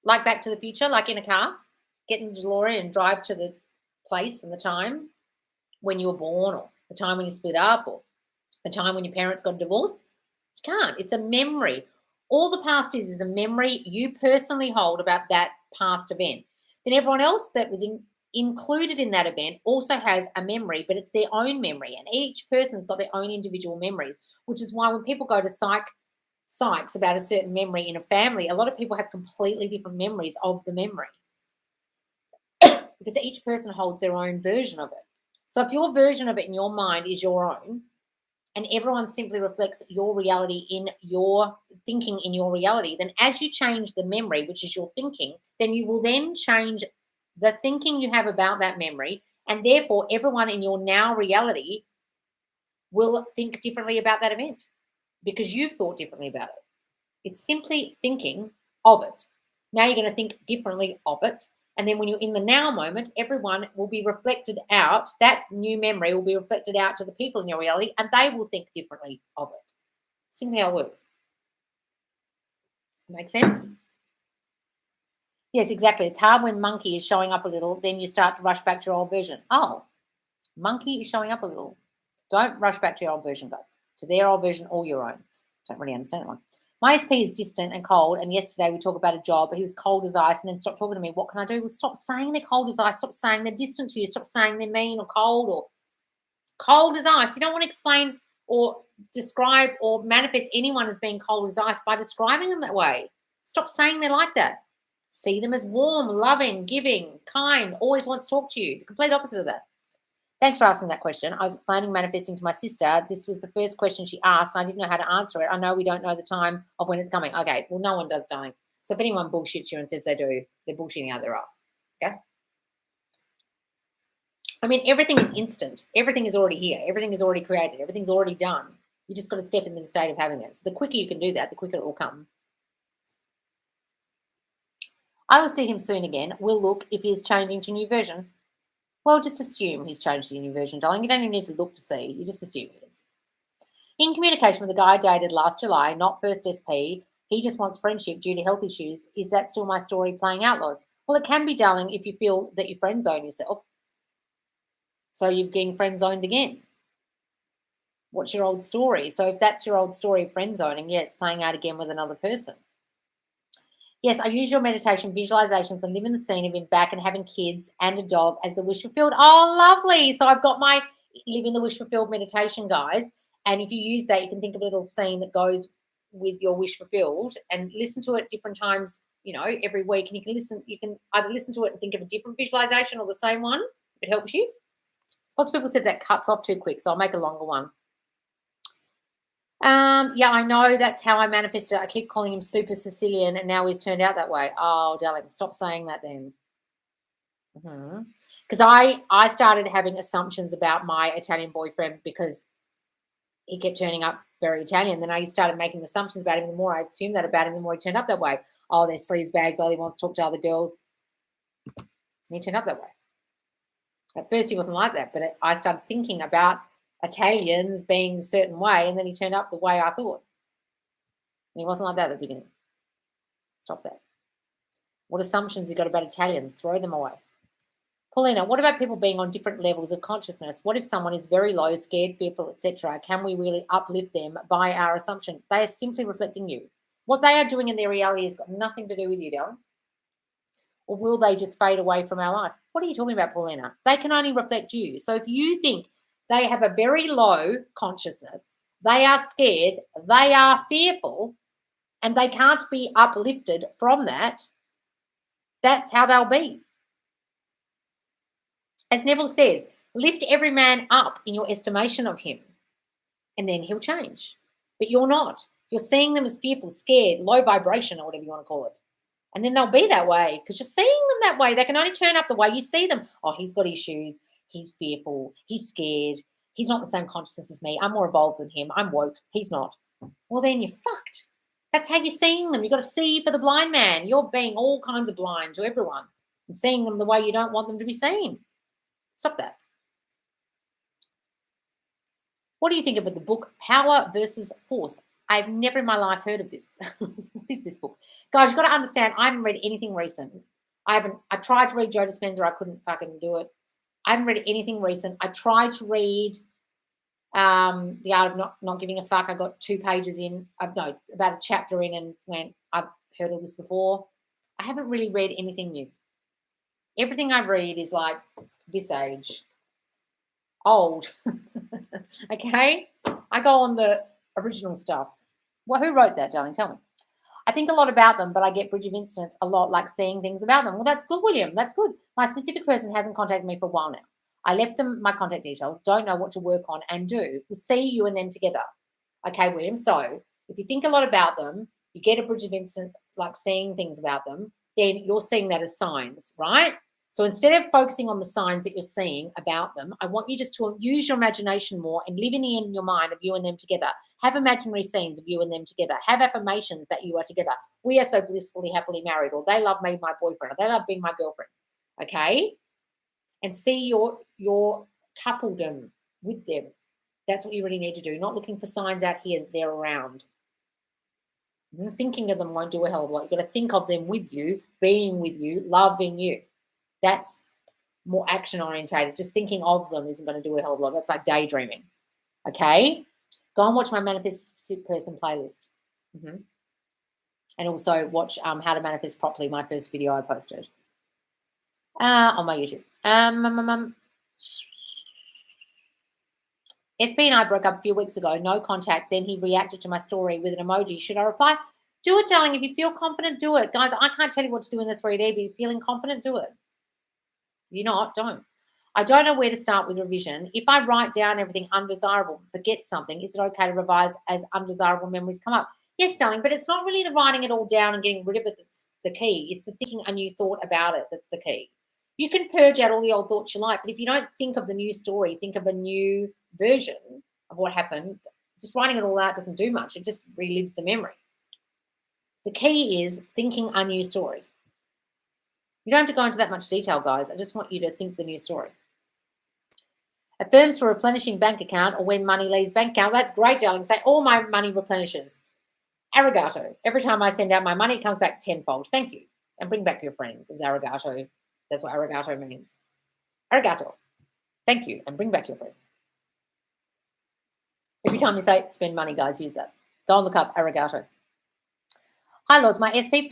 Like Back to the Future, like in a car? Get in the DeLorean and drive to the place and the time when you were born, or the time when you split up, or the time when your parents got a divorce? You can't. It's a memory. All the past is a memory you personally hold about that past event. Then everyone else that was included in that event also has a memory, but it's their own memory. And each person's got their own individual memories, which is why when people go to psychs about a certain memory in a family, a lot of people have completely different memories of the memory because each person holds their own version of it. So if your version of it in your mind is your own, and everyone simply reflects your reality in your thinking in your reality, then as you change the memory, which is your thinking, then you will then change the thinking you have about that memory, and therefore everyone in your now reality will think differently about that event because you've thought differently about it. It's simply thinking of it. Now you're going to think differently of it. And then when you're in the now moment, everyone will be reflected out. That new memory will be reflected out to the people in your reality, and they will think differently of it. Simply how it works. Make sense? Yes, exactly. It's hard when monkey is showing up a little, then you start to rush back to your old version. Oh, monkey is showing up a little. Don't rush back to your old version, guys. To their old version or your own. Don't really understand that one. My SP is distant and cold, and yesterday we talked about a job, but he was cold as ice and then stopped talking to me. What can I do? Well, stop saying they're cold as ice. Stop saying they're distant to you. Stop saying they're mean or cold as ice. You don't want to explain or describe or manifest anyone as being cold as ice by describing them that way. Stop saying they're like that. See them as warm, loving, giving, kind, always wants to talk to you. The complete opposite of that. Thanks for asking that question. I was explaining manifesting to my sister. This was the first question she asked, and I didn't know how to answer it. I know we don't know the time of when it's coming. Okay, well, no one does, darling. So if anyone bullshits you and says they do, they're bullshitting out their ass. Okay? I mean, everything is instant. Everything is already here. Everything is already created. Everything's already done. You just got to step into the state of having it. So the quicker you can do that, the quicker it will come. I will see him soon again. We'll look if he is changing to a new version. Well, just assume he's changed to a new version, darling. You don't even need to look to see. You just assume he is. In communication with the guy I dated last July, not first SP, he just wants friendship due to health issues. Is that still my story playing out, Loz? Well, it can be, darling, if you feel that you friend zone yourself. So you're getting friend zoned again. What's your old story? So if that's your old story of friend zoning, yeah, it's playing out again with another person. Yes, I use your meditation visualizations and live in the scene of him back and having kids and a dog as the wish fulfilled. Oh, lovely. So I've got my live in the wish fulfilled meditation, guys. And if you use that, you can think of a little scene that goes with your wish fulfilled and listen to it different times, every week. And you can either listen to it and think of a different visualization or the same one if it helps you. Lots of people said that cuts off too quick, so I'll make a longer one. Yeah, I know that's how I manifested. I keep calling him Super Sicilian, and now he's turned out that way. Oh, darling, stop saying that then. Because I started having assumptions about my Italian boyfriend because he kept turning up very Italian. Then I started making assumptions about him. The more I assumed that about him, the more he turned up that way. Oh, they're sleaze bags. Oh, he wants to talk to other girls. And he turned up that way. At first, he wasn't like that, but I started thinking about Italians being a certain way, and then he turned up the way I thought. And he wasn't like that at the beginning. Stop that. What assumptions you got about Italians? Throw them away. Paulina, what about people being on different levels of consciousness? What if someone is very low, scared, fearful, etc.? Can we really uplift them by our assumption? They are simply reflecting you. What they are doing in their reality has got nothing to do with you, darling. Or will they just fade away from our life? What are you talking about, Paulina? They can only reflect you. So if you think they have a very low consciousness, they are scared, they are fearful, and they can't be uplifted from that, that's how they'll be. As Neville says, lift every man up in your estimation of him, and then he'll change. but you're not. You're seeing them as fearful, scared, low vibration, or whatever you want to call it. And then they'll be that way because you're seeing them that way. They can only turn up the way you see them. Oh, he's got issues. He's fearful. He's scared. He's not the same consciousness as me. I'm more evolved than him. I'm woke. He's not. Well, then you're fucked. That's how you're seeing them. You've got to see for the blind man. You're being all kinds of blind to everyone and seeing them the way you don't want them to be seen. Stop that. What do you think of the book Power versus Force? I've never in my life heard of this. What is this book? Guys, you've got to understand, I haven't read anything recent. I tried to read Joe Dispenza. I couldn't fucking do it. I haven't read anything recent. I tried to read The Art of Not Giving a Fuck. I got 2 pages in. About a chapter in and went, I've heard all this before. I haven't really read anything new. Everything I read is like this age. Old. Okay? I go on the original stuff. Well, who wrote that, darling? Tell me. I think a lot about them, but I get bridge of incidents a lot, like seeing things about them. Well, that's good, William. That's good. My specific person hasn't contacted me for a while now. I left them my contact details, don't know what to work on and do. We'll see you and them together. Okay, William. So if you think a lot about them, you get a bridge of incidents, like seeing things about them, then you're seeing that as signs, right? So instead of focusing on the signs that you're seeing about them, I want you just to use your imagination more and live in your mind of you and them together. Have imaginary scenes of you and them together. Have affirmations that you are together. We are so blissfully, happily married, or they love me, my boyfriend, or they love being my girlfriend. Okay? And see your coupledom with them. That's what you really need to do. Not looking for signs out here that they're around. Thinking of them won't do a hell of a lot. You've got to think of them with you, being with you, loving you. That's more action orientated. Just thinking of them isn't going to do a hell of a lot. That's like daydreaming. Okay? Go and watch my Manifest Person playlist. And also watch How to Manifest Properly, my first video I posted on my YouTube. SP and I broke up a few weeks ago. No contact. Then he reacted to my story with an emoji. Should I reply? Do it, darling. If you feel confident, do it. Guys, I can't tell you what to do in the 3D, but if you're feeling confident, do it. If you're not, don't. I don't know where to start with revision. If I write down everything undesirable, forget something, is it okay to revise as undesirable memories come up? Yes, darling, but it's not really the writing it all down and getting rid of it that's the key. It's the thinking a new thought about it that's the key. You can purge out all the old thoughts you like, but if you don't think of the new story, think of a new version of what happened, just writing it all out doesn't do much. It just relives the memory. The key is thinking a new story. You don't have to go into that much detail, guys. I just want you to think the new story. Affirms for replenishing bank account or when money leaves bank account. That's great, darling. Say all my money replenishes. Arigato. Every time I send out my money, it comes back tenfold. Thank you. And bring back your friends is arigato. That's what arigato means. Arigato. Thank you. And bring back your friends. Every time you say spend money, guys, use that. Go and look up arigato. Hi, Loz. My SP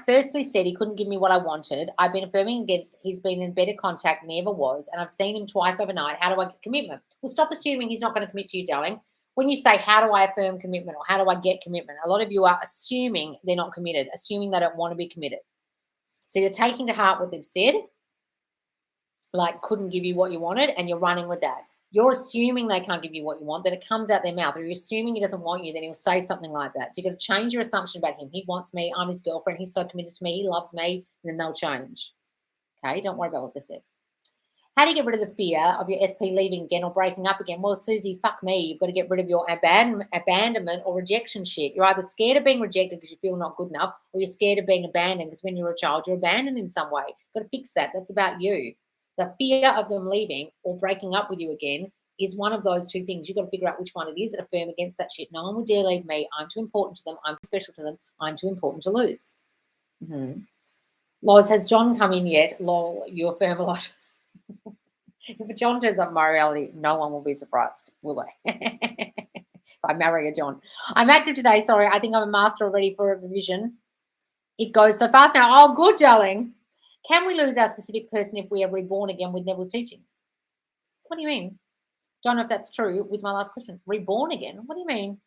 firstly said he couldn't give me what I wanted. I've been affirming against he's been in better contact, never was, and I've seen him twice overnight. How do I get commitment? Well, stop assuming he's not going to commit to you, darling. When you say, how do I affirm commitment or how do I get commitment, a lot of you are assuming they're not committed, assuming they don't want to be committed. So you're taking to heart what they've said, like couldn't give you what you wanted, and you're running with that. You're assuming they can't give you what you want, then it comes out their mouth. Or you're assuming he doesn't want you, then he'll say something like that. So you've got to change your assumption about him. He wants me. I'm his girlfriend. He's so committed to me. He loves me. And then they'll change. Okay? Don't worry about what they said. How do you get rid of the fear of your SP leaving again or breaking up again? Well, Susie, fuck me. You've got to get rid of your abandonment or rejection shit. You're either scared of being rejected because you feel not good enough, or you're scared of being abandoned because when you're a child, you're abandoned in some way. You've got to fix that. That's about you. The fear of them leaving or breaking up with you again is one of those two things. You've got to figure out which one it is and affirm against that shit. No one would dare leave me. I'm too important to them. I'm too special to them. I'm too important to lose. Loz, has John come in yet? Lol, you affirm a lot. If John turns up in my reality, no one will be surprised, will they? If I marry a John. I'm active today. Sorry, I think I'm a master already for a revision. It goes so fast now. Oh, good, darling. Can we lose our specific person if we are reborn again with Neville's teachings? What do you mean? Don't know if that's true with my last question. Reborn again? What do you mean?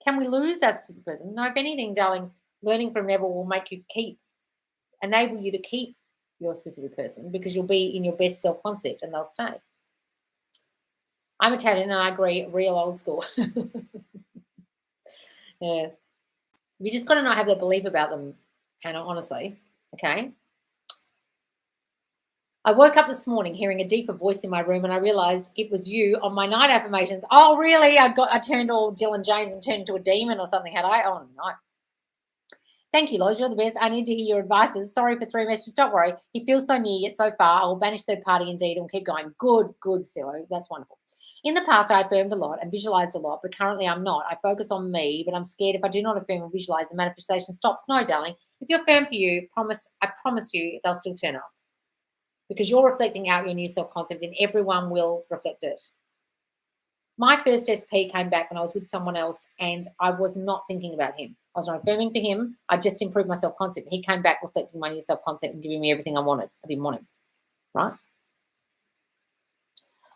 Can we lose our specific person? No, if anything, darling, learning from Neville will make you enable you to keep your specific person because you'll be in your best self-concept and they'll stay. I'm Italian and I agree, real old school. Yeah. You just got to not have that belief about them, Hannah, honestly. Okay. I woke up this morning hearing a deeper voice in my room and I realized it was you on my night affirmations. Oh, really? I turned all Dylan James and turned into a demon or something, had I? Oh, no. Thank you, Loz. You're the best. I need to hear your advices. Sorry for 3 messages. Don't worry. He feels so near yet so far. I will banish third party indeed and keep going. Good, Silo. That's wonderful. In the past, I affirmed a lot and visualized a lot, but currently I'm not. I focus on me, but I'm scared if I do not affirm and visualize, the manifestation stops. No, darling. If you're firm for you, I promise you they'll still turn up because you're reflecting out your new self-concept and everyone will reflect it. My first SP came back when I was with someone else and I was not thinking about him. I was not affirming for him. I just improved my self-concept. He came back reflecting my new self-concept and giving me everything I wanted. I didn't want him, right?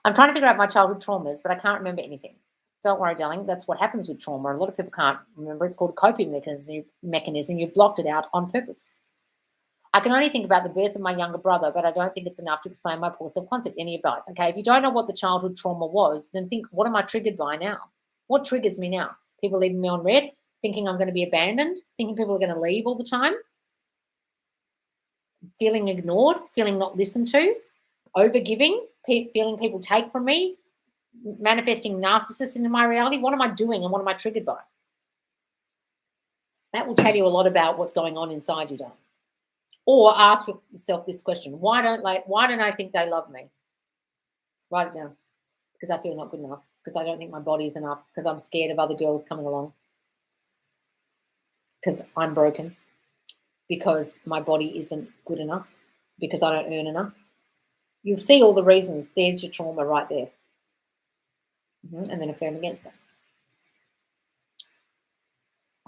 I'm trying to figure out my childhood traumas, but I can't remember anything. Don't worry, darling. That's what happens with trauma. A lot of people can't remember. It's called a coping mechanism. You've blocked it out on purpose. I can only think about the birth of my younger brother, but I don't think it's enough to explain my poor self-concept. Any advice? Okay, if you don't know what the childhood trauma was, then think, what am I triggered by now? What triggers me now? People leaving me on red, thinking I'm going to be abandoned, thinking people are going to leave all the time, feeling ignored, feeling not listened to, overgiving, feeling people take from me, manifesting narcissists into my reality. What am I doing and what am I triggered by? That will tell you a lot about what's going on inside you, darling. Or ask yourself this question: why don't I think they love me? Write it down. Because I feel not good enough. Because I don't think my body is enough. Because I'm scared of other girls coming along. Because I'm broken. Because my body isn't good enough. Because I don't earn enough. You'll see all the reasons. There's your trauma right there. And then affirm against that.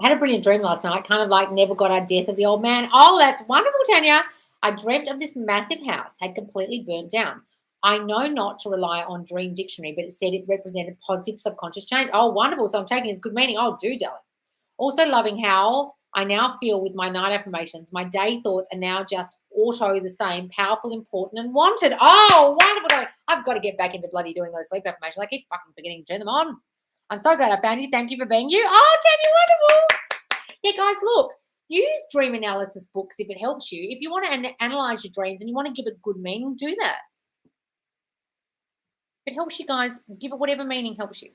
I had a brilliant dream last night, kind of like Neville Goddard death of the old man. Oh, that's wonderful, Tanya. I dreamt of this massive house had completely burnt down. I know not to rely on Dream Dictionary, but it said it represented positive subconscious change. Oh, wonderful. So I'm taking it as good meaning. Oh, do, darling. Also loving how I now feel with my night affirmations. My day thoughts are now just auto the same, powerful, important, and wanted. Oh, wonderful. I've got to get back into bloody doing those sleep affirmations. I keep fucking forgetting to turn them on. I'm so glad I found you. Thank you for being you. Oh, Tanya, wonderful. Yeah, guys, look, use dream analysis books if it helps you. If you want to analyze your dreams and you want to give it good meaning, do that. If it helps you guys, give it whatever meaning helps you.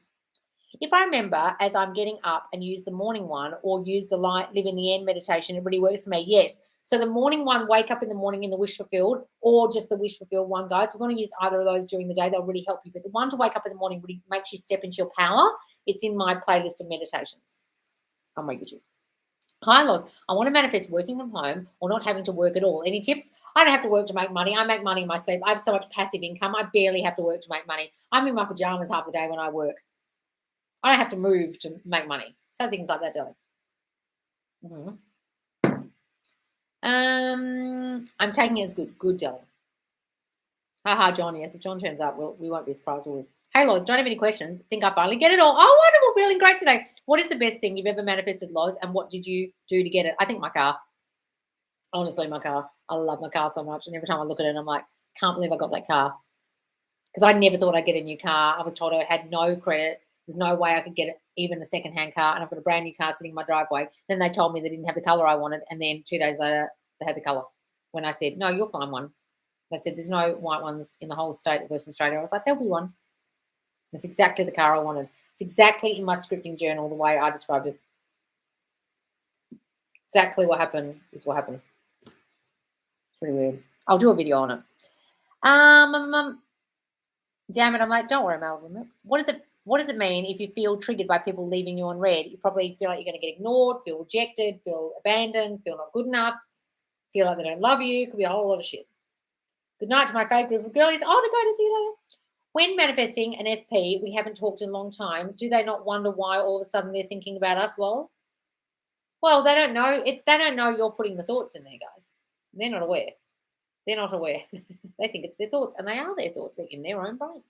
If I remember as I'm getting up and use the morning one or use the light, live in the end meditation, it really works for me. Yes. So the morning one, wake up in the morning in the wish fulfilled, or just the wish fulfilled one, guys. We're going to use either of those during the day. They'll really help you. But the one to wake up in the morning really makes you step into your power. It's in my playlist of meditations on my YouTube. Hi, Loz. I want to manifest working from home or not having to work at all. Any tips? I don't have to work to make money. I make money in my sleep. I have so much passive income. I barely have to work to make money. I'm in my pajamas half the day when I work. I don't have to move to make money. So things like that, darling. I'm taking it as good. Good, darling. Haha, John. Yes, if John turns up, we won't be surprised, will we? Hey, Loz, don't have any questions. Think I finally get it all. Oh, wonderful. Feeling great today. What is the best thing you've ever manifested, Loz, and what did you do to get it? I think my car. Honestly, my car. I love my car so much. And every time I look at it, I'm like, can't believe I got that car. Because I never thought I'd get a new car. I was told I had no credit. There's no way I could get even a second-hand car. And I've got a brand new car sitting in my driveway. Then they told me they didn't have the colour I wanted. And then 2 days later, they had the colour. When I said, no, you'll find one. They said, there's no white ones in the whole state of Western Australia. I was like, there'll be one. It's exactly the car I wanted. It's exactly in my scripting journal the way I described it. Exactly what happened is what happened. It's pretty weird. I'll do a video on it. Damn it, I'm like, don't worry, Melvin. What does it mean if you feel triggered by people leaving you on red? You probably feel like you're going to get ignored, feel rejected, feel abandoned, feel not good enough, feel like they don't love you. Could be a whole lot of shit. Good night to my favourite group of girlies. Oh, to go to see you later. When manifesting an SP, we haven't talked in a long time. Do they not wonder why all of a sudden they're thinking about us, lol? Well, they don't know. They don't know you're putting the thoughts in there, guys. They're not aware. They're not aware. They think it's their thoughts, and they are their thoughts. They're in their own brain.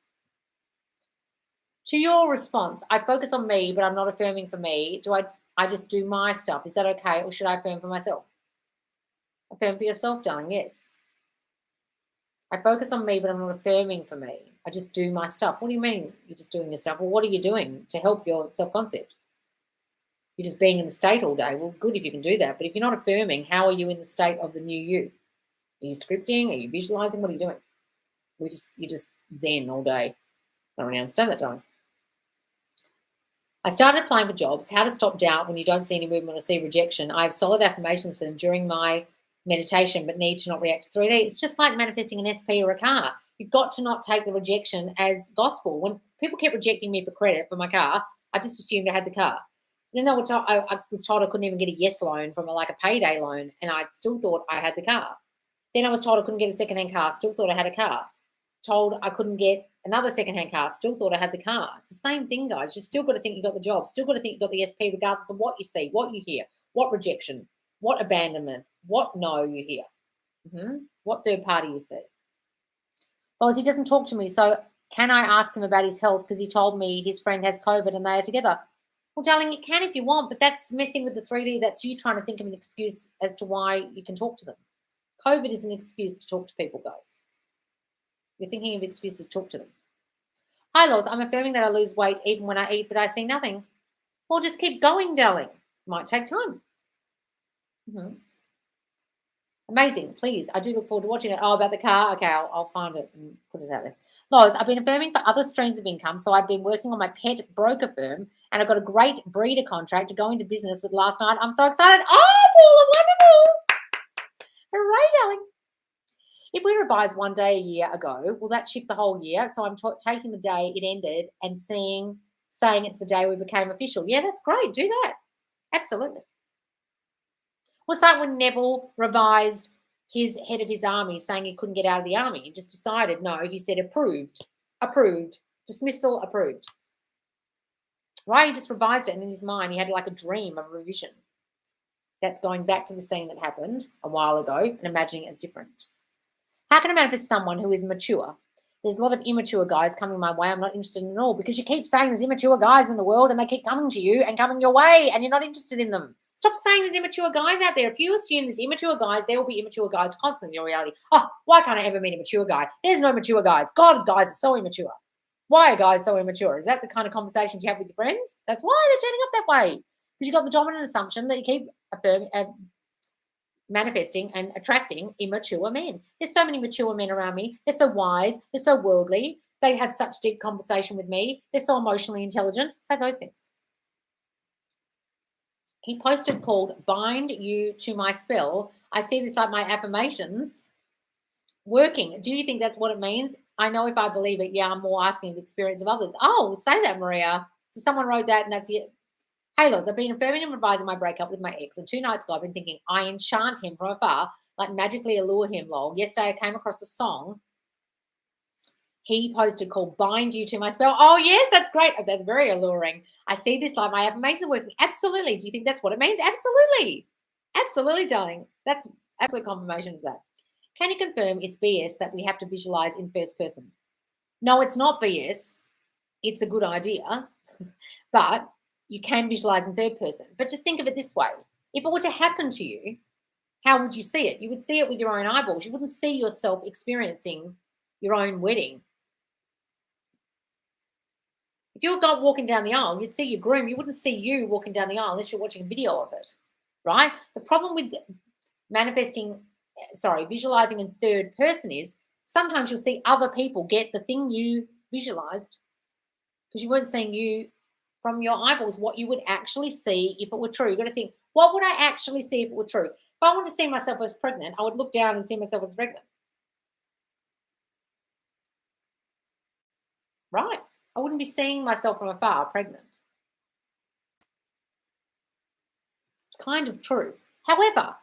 To your response, I focus on me, but I'm not affirming for me. Do I just do my stuff? Is that okay, or should I affirm for myself? Affirm for yourself, darling, yes. I focus on me, but I'm not affirming for me. I just do my stuff. What do you mean you're just doing your stuff? Well, what are you doing to help your self-concept? You're just being in the state all day. Well, good if you can do that. But if you're not affirming, how are you in the state of the new you? Are you scripting? Are you visualizing? What are you doing? You're just zen all day. I don't really understand that, darling. I started applying for jobs. How to stop doubt when you don't see any movement or see rejection. I have solid affirmations for them during my meditation, but need to not react to 3D. It's just like manifesting an SP or a car. You've got to not take the rejection as gospel. When people kept rejecting me for credit for my car, I just assumed I had the car. Then I was told I couldn't even get a yes loan from a payday loan, and I still thought I had the car. Then I was told I couldn't get a secondhand car, still thought I had a car. Told I couldn't get another secondhand car, still thought I had the car. It's the same thing, guys. You still got to think you got the job, still got to think you got the SP, regardless of what you see, what you hear, what rejection, what abandonment, what no you hear, what third party you see. Because he doesn't talk to me, so can I ask him about his health because he told me his friend has COVID and they are together? Well, darling, you can if you want, but that's messing with the 3D. That's you trying to think of an excuse as to why you can talk to them. COVID is an excuse to talk to people, guys. You're thinking of excuses to talk to them. Hi, Loz. I'm affirming that I lose weight even when I eat, but I see nothing. Well, just keep going, darling. Might take time. Amazing. Please, I do look forward to watching it. Oh, about the car? Okay, I'll find it and put it out there. Loz, I've been affirming for other streams of income, so I've been working on my pet broker firm, and I've got a great breeder contract to go into business with last night. I'm so excited. Oh, Paula, wonderful. Hooray, darling. If we revised one day a year ago, will that shift the whole year? So I'm taking the day it ended and saying it's the day we became official. Yeah, that's great. Do that. Absolutely. Well, it's like when Neville revised his head of his army saying he couldn't get out of the army. He just decided no. He said approved, dismissal, approved. Right? He just revised it, and in his mind he had like a dream of revision. That's going back to the scene that happened a while ago and imagining it as different. How can I manifest someone who is mature? There's a lot of immature guys coming my way. I'm not interested in all because you keep saying there's immature guys in the world and they keep coming to you and coming your way and you're not interested in them. Stop saying there's immature guys out there. If you assume there's immature guys, there will be immature guys constantly in your reality. Oh, why can't I ever meet a mature guy? There's no mature guys. God, guys are so immature. Why are guys so immature? Is that the kind of conversation you have with your friends? That's why they're turning up that way. Because you've got the dominant assumption that you keep manifesting and attracting immature men. There's so many mature men around me. They're so wise. They're so worldly. They have such deep conversation with me. They're so emotionally intelligent. Say those things. He posted called Bind You to My Spell. I see this like my affirmations working. Do you think that's what it means? I know if I believe it, yeah, I'm more asking the experience of others. Oh, say that, Maria. So someone wrote that and that's it. Hey, Loz, I've been affirming and revising my breakup with my ex, and 2 nights ago I've been thinking I enchant him from afar, like magically allure him, lol. Yesterday I came across a song he posted called Bind You to My Spell. Oh, yes, that's great. Oh, that's very alluring. I see this like my affirmation working. Absolutely. Do you think that's what it means? Absolutely. Absolutely, darling. That's absolute confirmation of that. Can you confirm it's BS that we have to visualize in first person? No, it's not BS. It's a good idea, but you can visualize in third person. But just think of it this way. If it were to happen to you, how would you see it? You would see it with your own eyeballs. You wouldn't see yourself experiencing your own wedding. If you were walking down the aisle, you'd see your groom. You wouldn't see you walking down the aisle unless you're watching a video of it, right? The problem with visualizing in third person is sometimes you'll see other people get the thing you visualized because you weren't seeing you from your eyeballs, what you would actually see if it were true. You've got to think, what would I actually see if it were true? If I wanted to see myself as pregnant, I would look down and see myself as pregnant. Right? I wouldn't be seeing myself from afar pregnant. It's kind of true. However,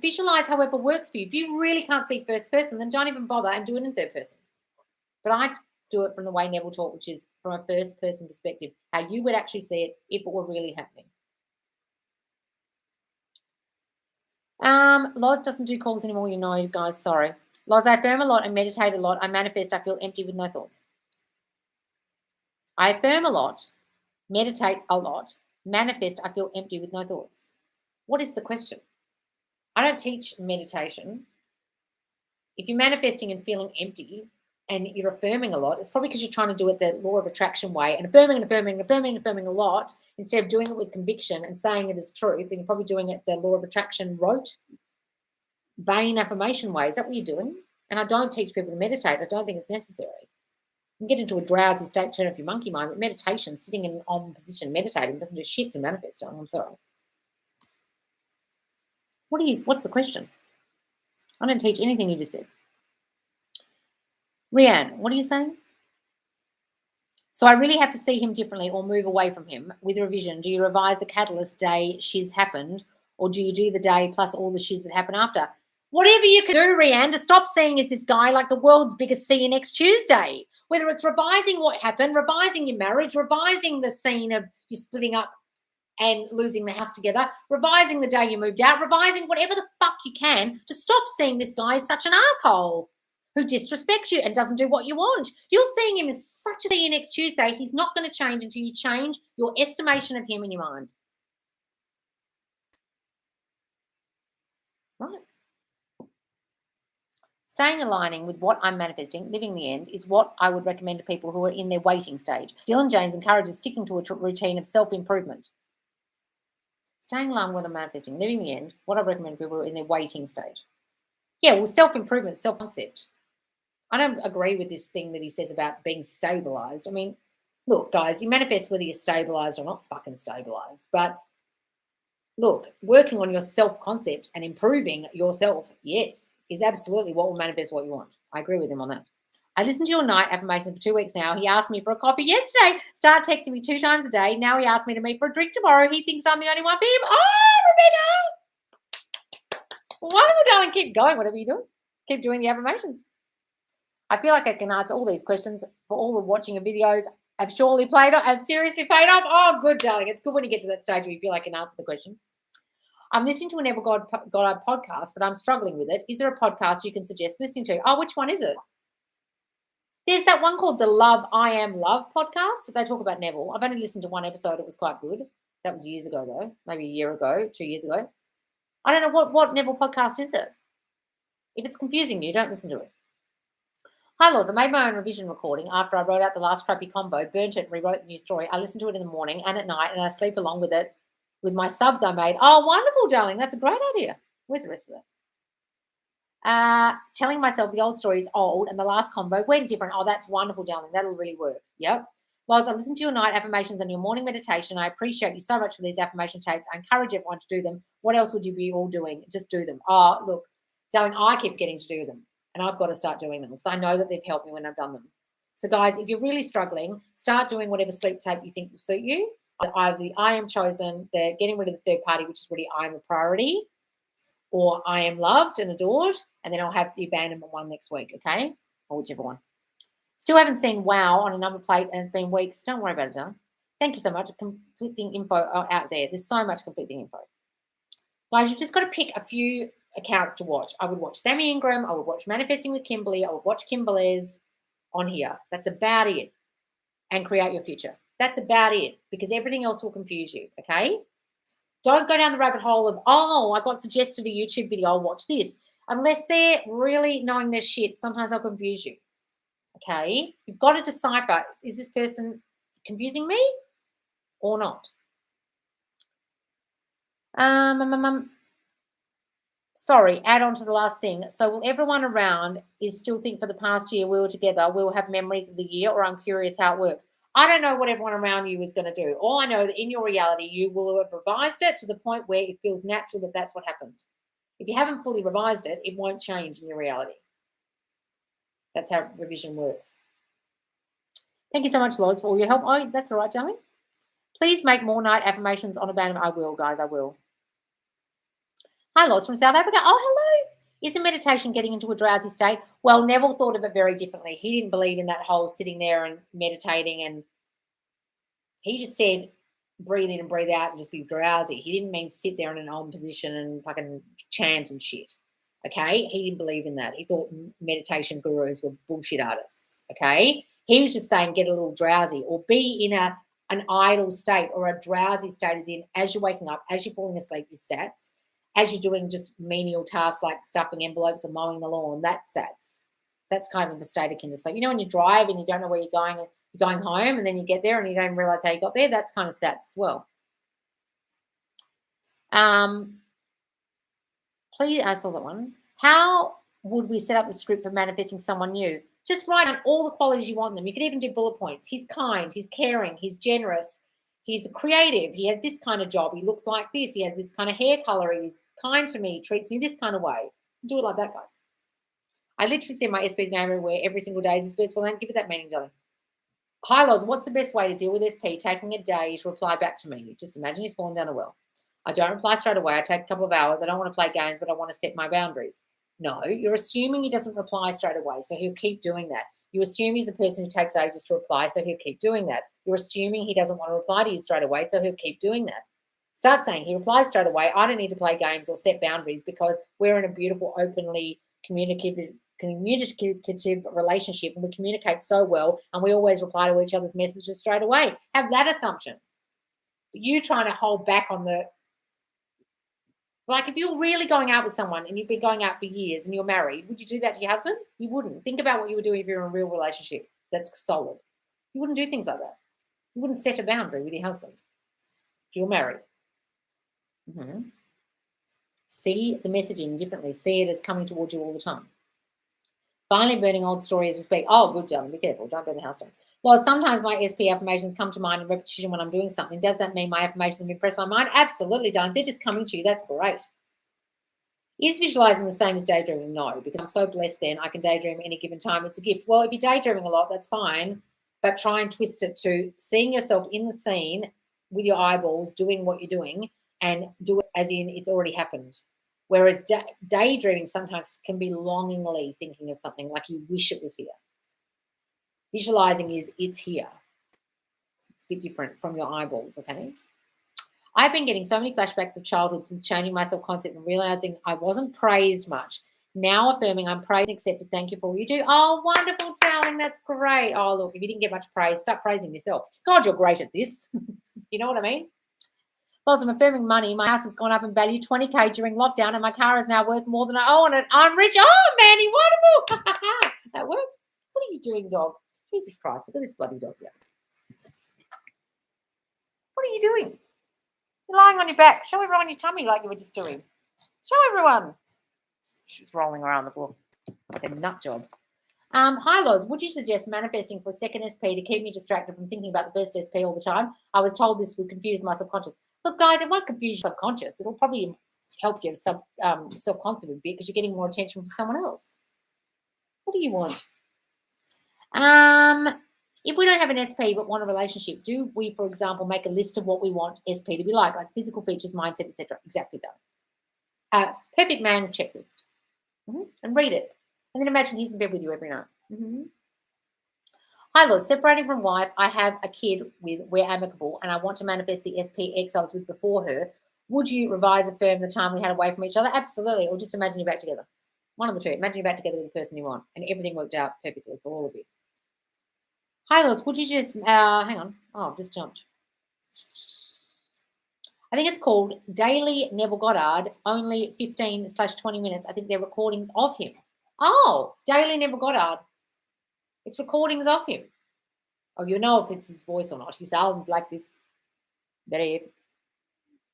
visualize however works for you. If you really can't see first person, then don't even bother and do it in third person. But I do it from the way Neville taught, which is from a first person perspective, how you would actually see it if it were really happening. Loz doesn't do calls anymore, you know, guys, sorry. Loz, I affirm a lot and meditate a lot. I manifest, I feel empty with no thoughts. I affirm a lot, meditate a lot, manifest, I feel empty with no thoughts. What is the question? I don't teach meditation. If you're manifesting and feeling empty, and you're affirming a lot, it's probably because you're trying to do it the law of attraction way and affirming a lot instead of doing it with conviction and saying it as truth. Then you're probably doing it the law of attraction rote, vain affirmation way. Is that what you're doing? And I don't teach people to meditate. I don't think it's necessary. You can get into a drowsy state, turn off your monkey mind, but meditation, sitting in an on position, meditating doesn't do shit to manifest. I'm sorry. What's the question? I don't teach anything you just said. Rianne, what are you saying? So I really have to see him differently or move away from him with revision. Do you revise the catalyst day shiz happened, or do you do the day plus all the shiz that happen after? Whatever you can do, Rianne, to stop seeing as this guy like the world's biggest see you next Tuesday. Whether it's revising what happened, revising your marriage, revising the scene of you splitting up and losing the house together, revising the day you moved out, revising whatever the fuck you can to stop seeing this guy as such an asshole who disrespects you and doesn't do what you want. You're seeing him as such a see you next Tuesday. He's not going to change until you change your estimation of him in your mind. Right. Staying aligning with what I'm manifesting, living the end, is what I would recommend to people who are in their waiting stage. Dylan James encourages sticking to a routine of self-improvement. Staying aligned with what I'm manifesting, living the end, what I recommend to people who are in their waiting stage. Yeah, well, self-improvement, self-concept. I don't agree with this thing that he says about being stabilized. I mean, look, guys, you manifest whether you're stabilized or not fucking stabilized. But look, working on your self-concept and improving yourself, yes, is absolutely what will manifest what you want. I agree with him on that. I listened to your night affirmations for 2 weeks now. He asked me for a coffee yesterday. Start texting me 2 times a day. Now he asked me to meet for a drink tomorrow. He thinks I'm the only one for him. Oh, Rebecca! Wonderful, darling. Keep going, whatever you do. Keep doing the affirmations. I feel like I can answer all these questions for all the watching of videos. I've seriously paid off. Oh, good, darling. It's good when you get to that stage where you feel like I can answer the questions. I'm listening to a Neville Goddard podcast, but I'm struggling with it. Is there a podcast you can suggest listening to? Oh, which one is it? There's that one called the I Am Love podcast. They talk about Neville. I've only listened to one episode. It was quite good. That was years ago, though. Maybe a year ago, 2 years ago. I don't know what Neville podcast is it. If it's confusing you, don't listen to it. Hi, Laws. I made my own revision recording after I wrote out the last crappy combo, burnt it, and rewrote the new story. I listen to it in the morning and at night, and I sleep along with it with my subs I made. Oh, wonderful, darling. That's a great idea. Where's the rest of it? Telling myself the old story is old and the last combo went different. Oh, that's wonderful, darling. That'll really work. Yep. Loz, I listened to your night affirmations and your morning meditation. I appreciate you so much for these affirmation tapes. I encourage everyone to do them. What else would you be all doing? Just do them. Oh, look, darling, I keep getting to do them. And I've got to start doing them because I know that they've helped me when I've done them. So, guys, if you're really struggling, start doing whatever sleep tape you think will suit you. Either the I Am Chosen, the getting rid of the third party, which is really I Am a Priority, or I Am Loved and Adored, and then I'll have the abandonment one next week, okay? Or whichever one. Still haven't seen wow on a number plate and it's been weeks. Don't worry about it, John. Thank you so much. Conflicting info out there. There's so much conflicting info. Guys, you've just got to pick a few accounts to watch. I would watch Sammy Ingram. I would watch Manifesting with Kimberly. I would watch Kimberly's on here. That's about it. And Create Your Future. That's about it because everything else will confuse you, okay? Don't go down the rabbit hole of, oh, I got suggested a YouTube video. I'll watch this. Unless they're really knowing their shit, sometimes they'll confuse you, okay? You've got to decipher, is this person confusing me or not? Sorry, add on to the last thing. So will everyone around is still think for the past year we were together, we'll have memories of the year, or I'm curious how it works? I don't know what everyone around you is going to do. All I know that in your reality, you will have revised it to the point where it feels natural that that's what happened. If you haven't fully revised it, it won't change in your reality. That's how revision works. Thank you so much, Loz, for all your help. Oh, that's all right, darling. Please make more night affirmations on abandonment. I will, guys, I will. Hi, Loz from South Africa. Oh, hello. Isn't meditation getting into a drowsy state? Well, Neville thought of it very differently. He didn't believe in that whole sitting there and meditating, and he just said breathe in and breathe out and just be drowsy. He didn't mean sit there in an on position and fucking chant and shit. Okay? He didn't believe in that. He thought meditation gurus were bullshit artists. Okay? He was just saying get a little drowsy or be in an idle state or a drowsy state, as in as you're waking up, as you're falling asleep, is sats. As you're doing just menial tasks like stuffing envelopes or mowing the lawn, that's sats. That's kind of a state akin to sleep. You know, when you drive and you don't know where you're going home, and then you get there and you don't realize how you got there. That's kind of SATs as well. Please, I saw that one. How would we set up the script for manifesting someone new? Just write down all the qualities you want in them. You could even do bullet points. He's kind, he's caring, he's generous, he's creative, he has this kind of job, he looks like this, he has this kind of hair color, he's kind to me, treats me this kind of way. Do it like that, guys. I literally see my SP's name everywhere every single day. Is his best for give it that meaning, darling. Hi, Loz, what's the best way to deal with SP? Taking a day to reply back to me. Just imagine he's fallen down a well. I don't reply straight away. I take a couple of hours. I don't want to play games, but I want to set my boundaries. No, you're assuming he doesn't reply straight away, so he'll keep doing that. You assume he's the person who takes ages to reply, so he'll keep doing that. You're assuming he doesn't want to reply to you straight away, so he'll keep doing that. Start saying he replies straight away. I don't need to play games or set boundaries because we're in a beautiful, openly communicative relationship, and we communicate so well, and we always reply to each other's messages straight away. Have that assumption. But you trying to hold back on the, like, if you're really going out with someone and you've been going out for years and you're married, would you do that to your husband? You wouldn't. Think about what you would do if you're in a real relationship that's solid. You wouldn't do things like that. You wouldn't set a boundary with your husband if you're married. See the messaging differently. See it as coming towards you all the time. Finally, burning old stories with speak. Oh, good, darling. Be careful. Don't burn the house down. Well, sometimes my SP affirmations come to mind in repetition when I'm doing something. Does that mean my affirmations have impressed my mind? Absolutely, darling. They're just coming to you. That's great. Is visualizing the same as daydreaming? No, because I'm so blessed then I can daydream at any given time. It's a gift. Well, if you're daydreaming a lot, that's fine, but try and twist it to seeing yourself in the scene with your eyeballs doing what you're doing, and do it as in it's already happened. Whereas daydreaming sometimes can be longingly thinking of something like you wish it was here. Visualizing is it's here. It's a bit different from your eyeballs, okay? I've been getting so many flashbacks of childhood since changing my self-concept and realizing I wasn't praised much. Now affirming I'm praised and accepted. Thank you for all you do. Oh, wonderful, darling. That's great. Oh, look, if you didn't get much praise, start praising yourself. God, you're great at this. You know what I mean? Because I'm affirming money. My house has gone up in value 20K during lockdown, and my car is now worth more than I owe on it. I'm rich. Oh, Manny, wonderful. That worked. What are you doing, dog? Jesus Christ, look at this bloody dog here. What are you doing? You're lying on your back. Show everyone your tummy like you were just doing. Show everyone. She's rolling around the floor like a nut job. Hi, Loz. Would you suggest manifesting for a second SP to keep me distracted from thinking about the first SP all the time? I was told this would confuse my subconscious. Look, guys, it won't confuse your subconscious. It'll probably help your self-concept a bit because you're getting more attention from someone else. What do you want? If we don't have an SP but want a relationship, do we, for example, make a list of what we want SP to be like physical features, mindset, etc.? Exactly done. Perfect man checklist. And read it. And then imagine he's in bed with you every night. Hi, Loz. Separating from wife, I have a kid with we're amicable, and I want to manifest the SPX I was with before her. Would you revise, affirm the time we had away from each other? Absolutely. Or just imagine you're back together. One of the two. Imagine you're back together with the person you want, and everything worked out perfectly for all of you. Hi, Loz. Would you just hang on? Oh, I've just jumped. I think it's called Daily Neville Goddard. Only 15/20 minutes. I think they're recordings of him. Oh, Daily Neville Goddard. It's recordings of him. Oh, you know if it's his voice or not. He sounds like this, very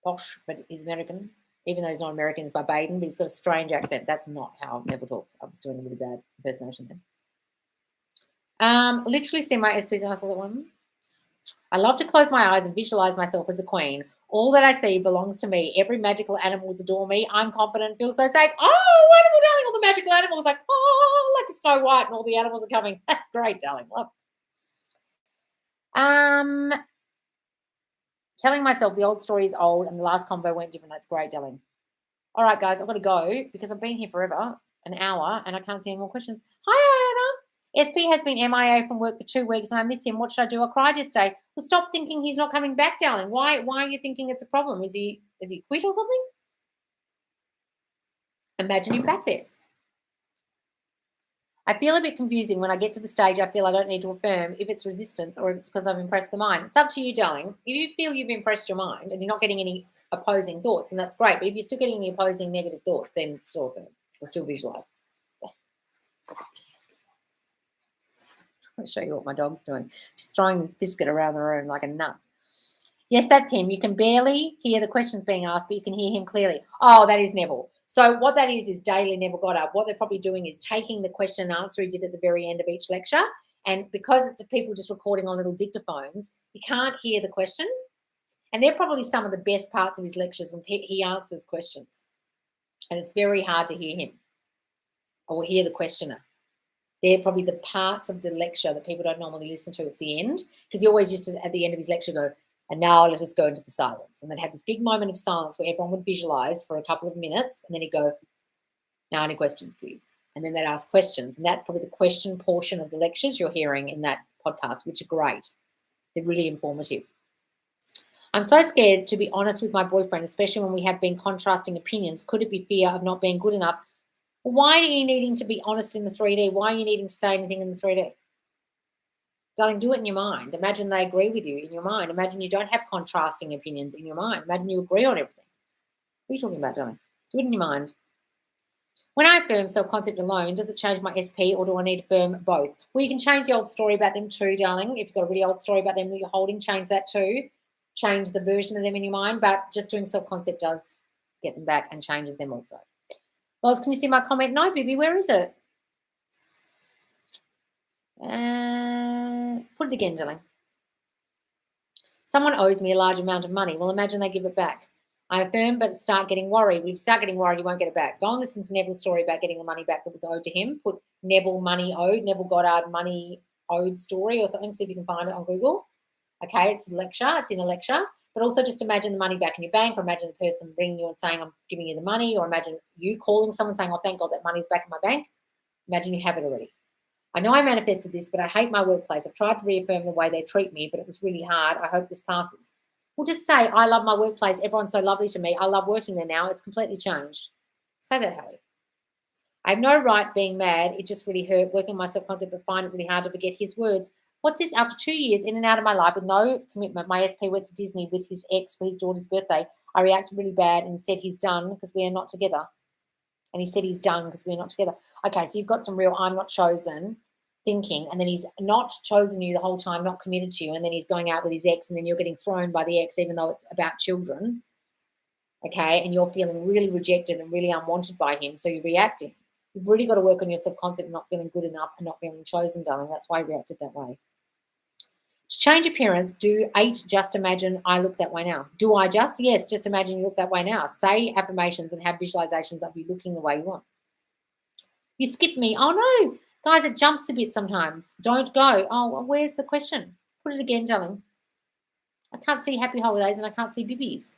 posh, but he's American. Even though he's not American, he's Barbadian, but he's got a strange accent. That's not how Neville talks. I was doing a really bad impersonation there. Literally see my SPs and I saw that one. I love to close my eyes and visualize myself as a queen. All that I see belongs to me. Every magical animals adore me. I'm confident, feel so safe. Oh, wonderful, darling. All the magical animals like, oh, like Snow White, and all the animals are coming. That's great, darling. Love. Telling myself the old story is old and the last convo went different. That's great, darling. All right, guys, I've got to go because I've been here forever, an hour, and I can't see any more questions. Hi, Iona. SP has been MIA from work for 2 weeks and I miss him. What should I do? I cried yesterday. Well, stop thinking he's not coming back, darling. Why are you thinking it's a problem? Is he quit or something? Imagine him back there. I feel a bit confusing when I get to the stage I feel I don't need to affirm if it's resistance or if it's because I've impressed the mind. It's up to you, darling. If you feel you've impressed your mind and you're not getting any opposing thoughts, then that's great. But if you're still getting any opposing negative thoughts, then still affirm or still visualize. I'll show you what my dog's doing. She's throwing this biscuit around the room like a nut. Yes, that's him. You can barely hear the questions being asked, but you can hear him clearly. Oh, that is Neville. So what that is daily Neville Goddard. What they're probably doing is taking the question and answer he did at the very end of each lecture. And because it's people just recording on little dictaphones, you can't hear the question. And they're probably some of the best parts of his lectures when he answers questions. And it's very hard to hear him or hear the questioner. They're probably the parts of the lecture that people don't normally listen to at the end, because he always used to, at the end of his lecture, go, and now let us go into the silence. And then have this big moment of silence where everyone would visualize for a couple of minutes. And then he'd go, now any questions, please? And then they'd ask questions. And that's probably the question portion of the lectures you're hearing in that podcast, which are great. They're really informative. I'm so scared to be honest with my boyfriend, especially when we have been contrasting opinions. Could it be fear of not being good enough? Why are you needing to be honest in the 3D? Why are you needing to say anything in the 3D? Darling, do it in your mind. Imagine they agree with you in your mind. Imagine you don't have contrasting opinions in your mind. Imagine you agree on everything. What are you talking about, darling? Do it in your mind. When I affirm self-concept alone, does it change my SP or do I need to affirm both? Well, you can change the old story about them too, darling. If you've got a really old story about them that you're holding, change that too. Change the version of them in your mind, but just doing self-concept does get them back and changes them also. Loz, can you see my comment? No, Bibi, where is it? Put it again, darling. Someone owes me a large amount of money. Well, imagine they give it back. I affirm, but start getting worried. If you start getting worried, you won't get it back. Go and listen to Neville's story about getting the money back that was owed to him. Put Neville money owed, Neville Goddard money owed story or something. See if you can find it on Google. Okay, it's a lecture. It's in a lecture. But also just imagine the money back in your bank, or imagine the person ringing you and saying, I'm giving you the money, or imagine you calling someone saying, oh, thank God that money's back in my bank. Imagine you have it already. I know I manifested this, but I hate my workplace. I've tried to reaffirm the way they treat me, but it was really hard. I hope this passes. Well, just say, I love my workplace. Everyone's so lovely to me. I love working there now. It's completely changed. Say that, Hallie. I have no right being mad. It just really hurt working my self-concept, but find it really hard to forget his words. What's this? After 2 years in and out of my life with no commitment, my SP went to Disney with his ex for his daughter's birthday. I reacted really bad and said he's done because we are not together. And he said he's done because we're not together. Okay, so you've got some real I'm not chosen thinking, and then he's not chosen you the whole time, not committed to you, and then he's going out with his ex, and then you're getting thrown by the ex even though it's about children, okay, and you're feeling really rejected and really unwanted by him, so you're reacting. You've really got to work on your subconcept, not feeling good enough and not feeling chosen, darling. That's why I reacted that way. To change appearance, do 8 just imagine I look that way now. Do I just? Yes, just imagine you look that way now. Say affirmations and have visualizations of you looking the way you want. You skip me. Oh, no. Guys, it jumps a bit sometimes. Don't go. Oh, well, where's the question? Put it again, darling. I can't see happy holidays and I can't see bibbies.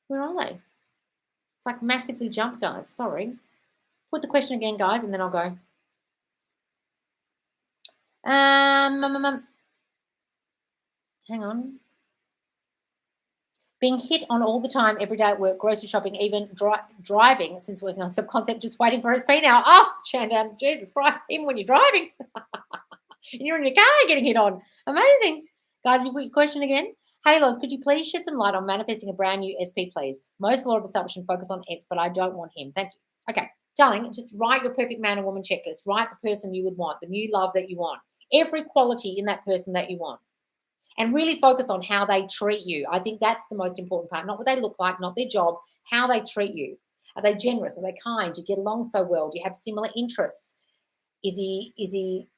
Where are they? It's like massively jumped, guys. Sorry. Put the question again, guys, and then I'll go. Hang on. Being hit on all the time, every day at work, grocery shopping, even driving since working on subconcept, just waiting for SP now. Oh, Chandan, Jesus Christ, even when you're driving. And you're in your car getting hit on. Amazing. Guys, we put your question again. Hey, Loz, could you please shed some light on manifesting a brand new SP, please? Most law of assumption focus on X, but I don't want him. Thank you. Okay, darling, just write your perfect man or woman checklist. Write the person you would want, the new love that you want, every quality in that person that you want. And really focus on how they treat you. I think that's the most important part. Not what they look like, not their job, how they treat you. Are they generous? Are they kind? Do you get along so well? Do you have similar interests? Is he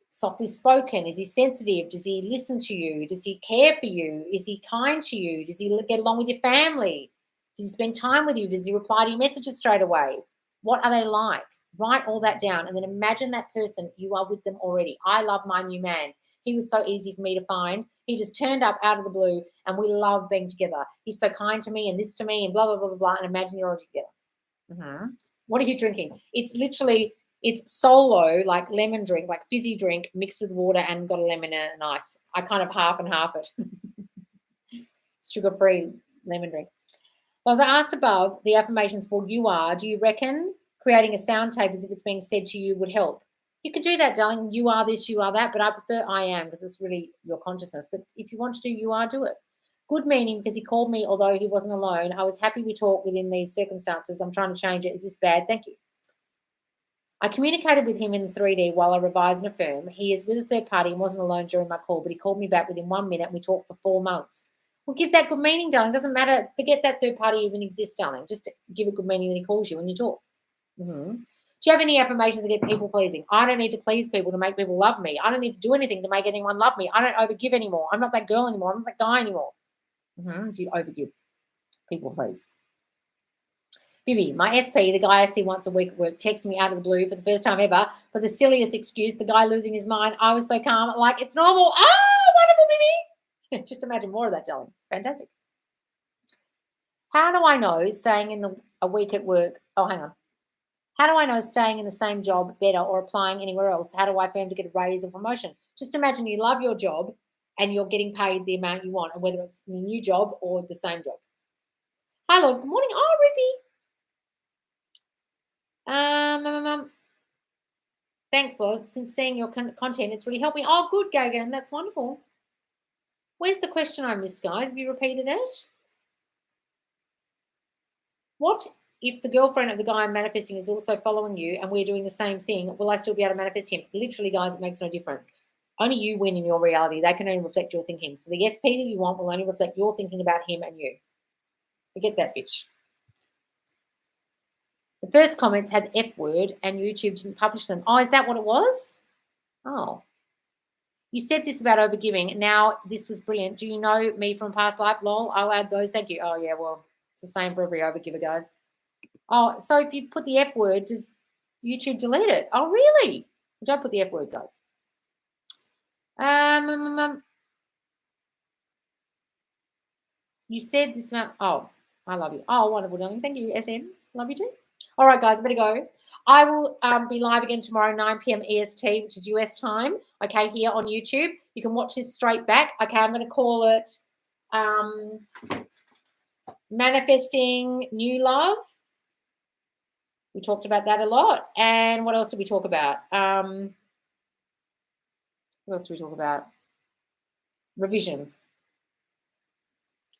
softly spoken? Is he sensitive? Does he listen to you? Does he care for you? Is he kind to you? Does he get along with your family? Does he spend time with you? Does he reply to your messages straight away? What are they like? Write all that down and then imagine that person, you are with them already. I love my new man. He was so easy for me to find. He just turned up out of the blue and we love being together. He's so kind to me and this to me and blah, blah, blah, blah, blah. And imagine you're all together. What are you drinking? It's literally, it's solo, like lemon drink, like fizzy drink mixed with water and got a lemon and an ice. I kind of half and half it. Sugar-free lemon drink. Well, as I asked above, the affirmations for you are, do you reckon creating a sound tape as if it's being said to you would help? You can do that, darling. You are this, you are that, but I prefer I am because it's really your consciousness. But if you want to do you are, do it. Good meaning because he called me, although he wasn't alone. I was happy we talked within these circumstances. I'm trying to change it. Is this bad? Thank you. I communicated with him in 3D while I revised and affirm. He is with a third party and wasn't alone during my call, but he called me back within 1 minute and we talked for 4 months. Well, give that good meaning, darling. Doesn't matter. Forget that third party even exists, darling. Just give it good meaning that he calls you when you talk. Do you have any affirmations against people pleasing? I don't need to please people to make people love me. I don't need to do anything to make anyone love me. I don't overgive anymore. I'm not that girl anymore. I'm not that guy anymore. If you overgive, people please. Bibi, my SP, the guy I see once a week at work, texts me out of the blue for the first time ever for the silliest excuse, the guy losing his mind. I was so calm, like, it's normal. Oh, wonderful, Bibi. Just imagine more of that, darling. Fantastic. How do I know staying in a week at work? Oh, hang on. How do I know staying in the same job better or applying anywhere else? How do I affirm to get a raise or promotion? Just imagine you love your job and you're getting paid the amount you want, and whether it's a new job or the same job. Hi, Lois. Good morning. Oh, Rippy. Thanks, Lois. Since seeing your content, it's really helped me. Oh, good, Gagan. That's wonderful. Where's the question I missed, guys? Have you repeated it? What if the girlfriend of the guy I'm manifesting is also following you and we're doing the same thing? Will I still be able to manifest him? Literally, guys, it makes no difference. Only you win in your reality. They can only reflect your thinking. So the SP that you want will only reflect your thinking about him and you. Forget that bitch. The first comments had the F word and YouTube didn't publish them. Oh, is that what it was? Oh. You said this about overgiving. Now, this was brilliant. Do you know me from past life? Lol, I'll add those. Thank you. Oh, yeah, well, it's the same for every overgiver, guys. Oh, so if you put the F word, does YouTube delete it? Oh, really? Don't put the F word, guys. You said this amount. Oh, I love you. Oh, wonderful, darling. Thank you, SM. Love you too. All right, guys, I better go. I will be live again tomorrow, 9 p.m. EST, which is US time, okay, here on YouTube. You can watch this straight back. Okay, I'm going to call it Manifesting New Love. We talked about that a lot. And what else did we talk about? What else did we talk about? Revision.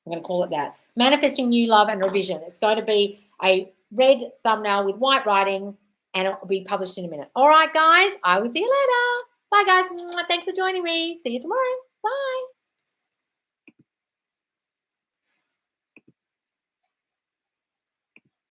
I'm going to call it that. Manifesting New Love and Revision. It's going to be a red thumbnail with white writing, and it will be published in a minute. All right, guys, I will see you later. Bye, guys. Thanks for joining me. See you tomorrow.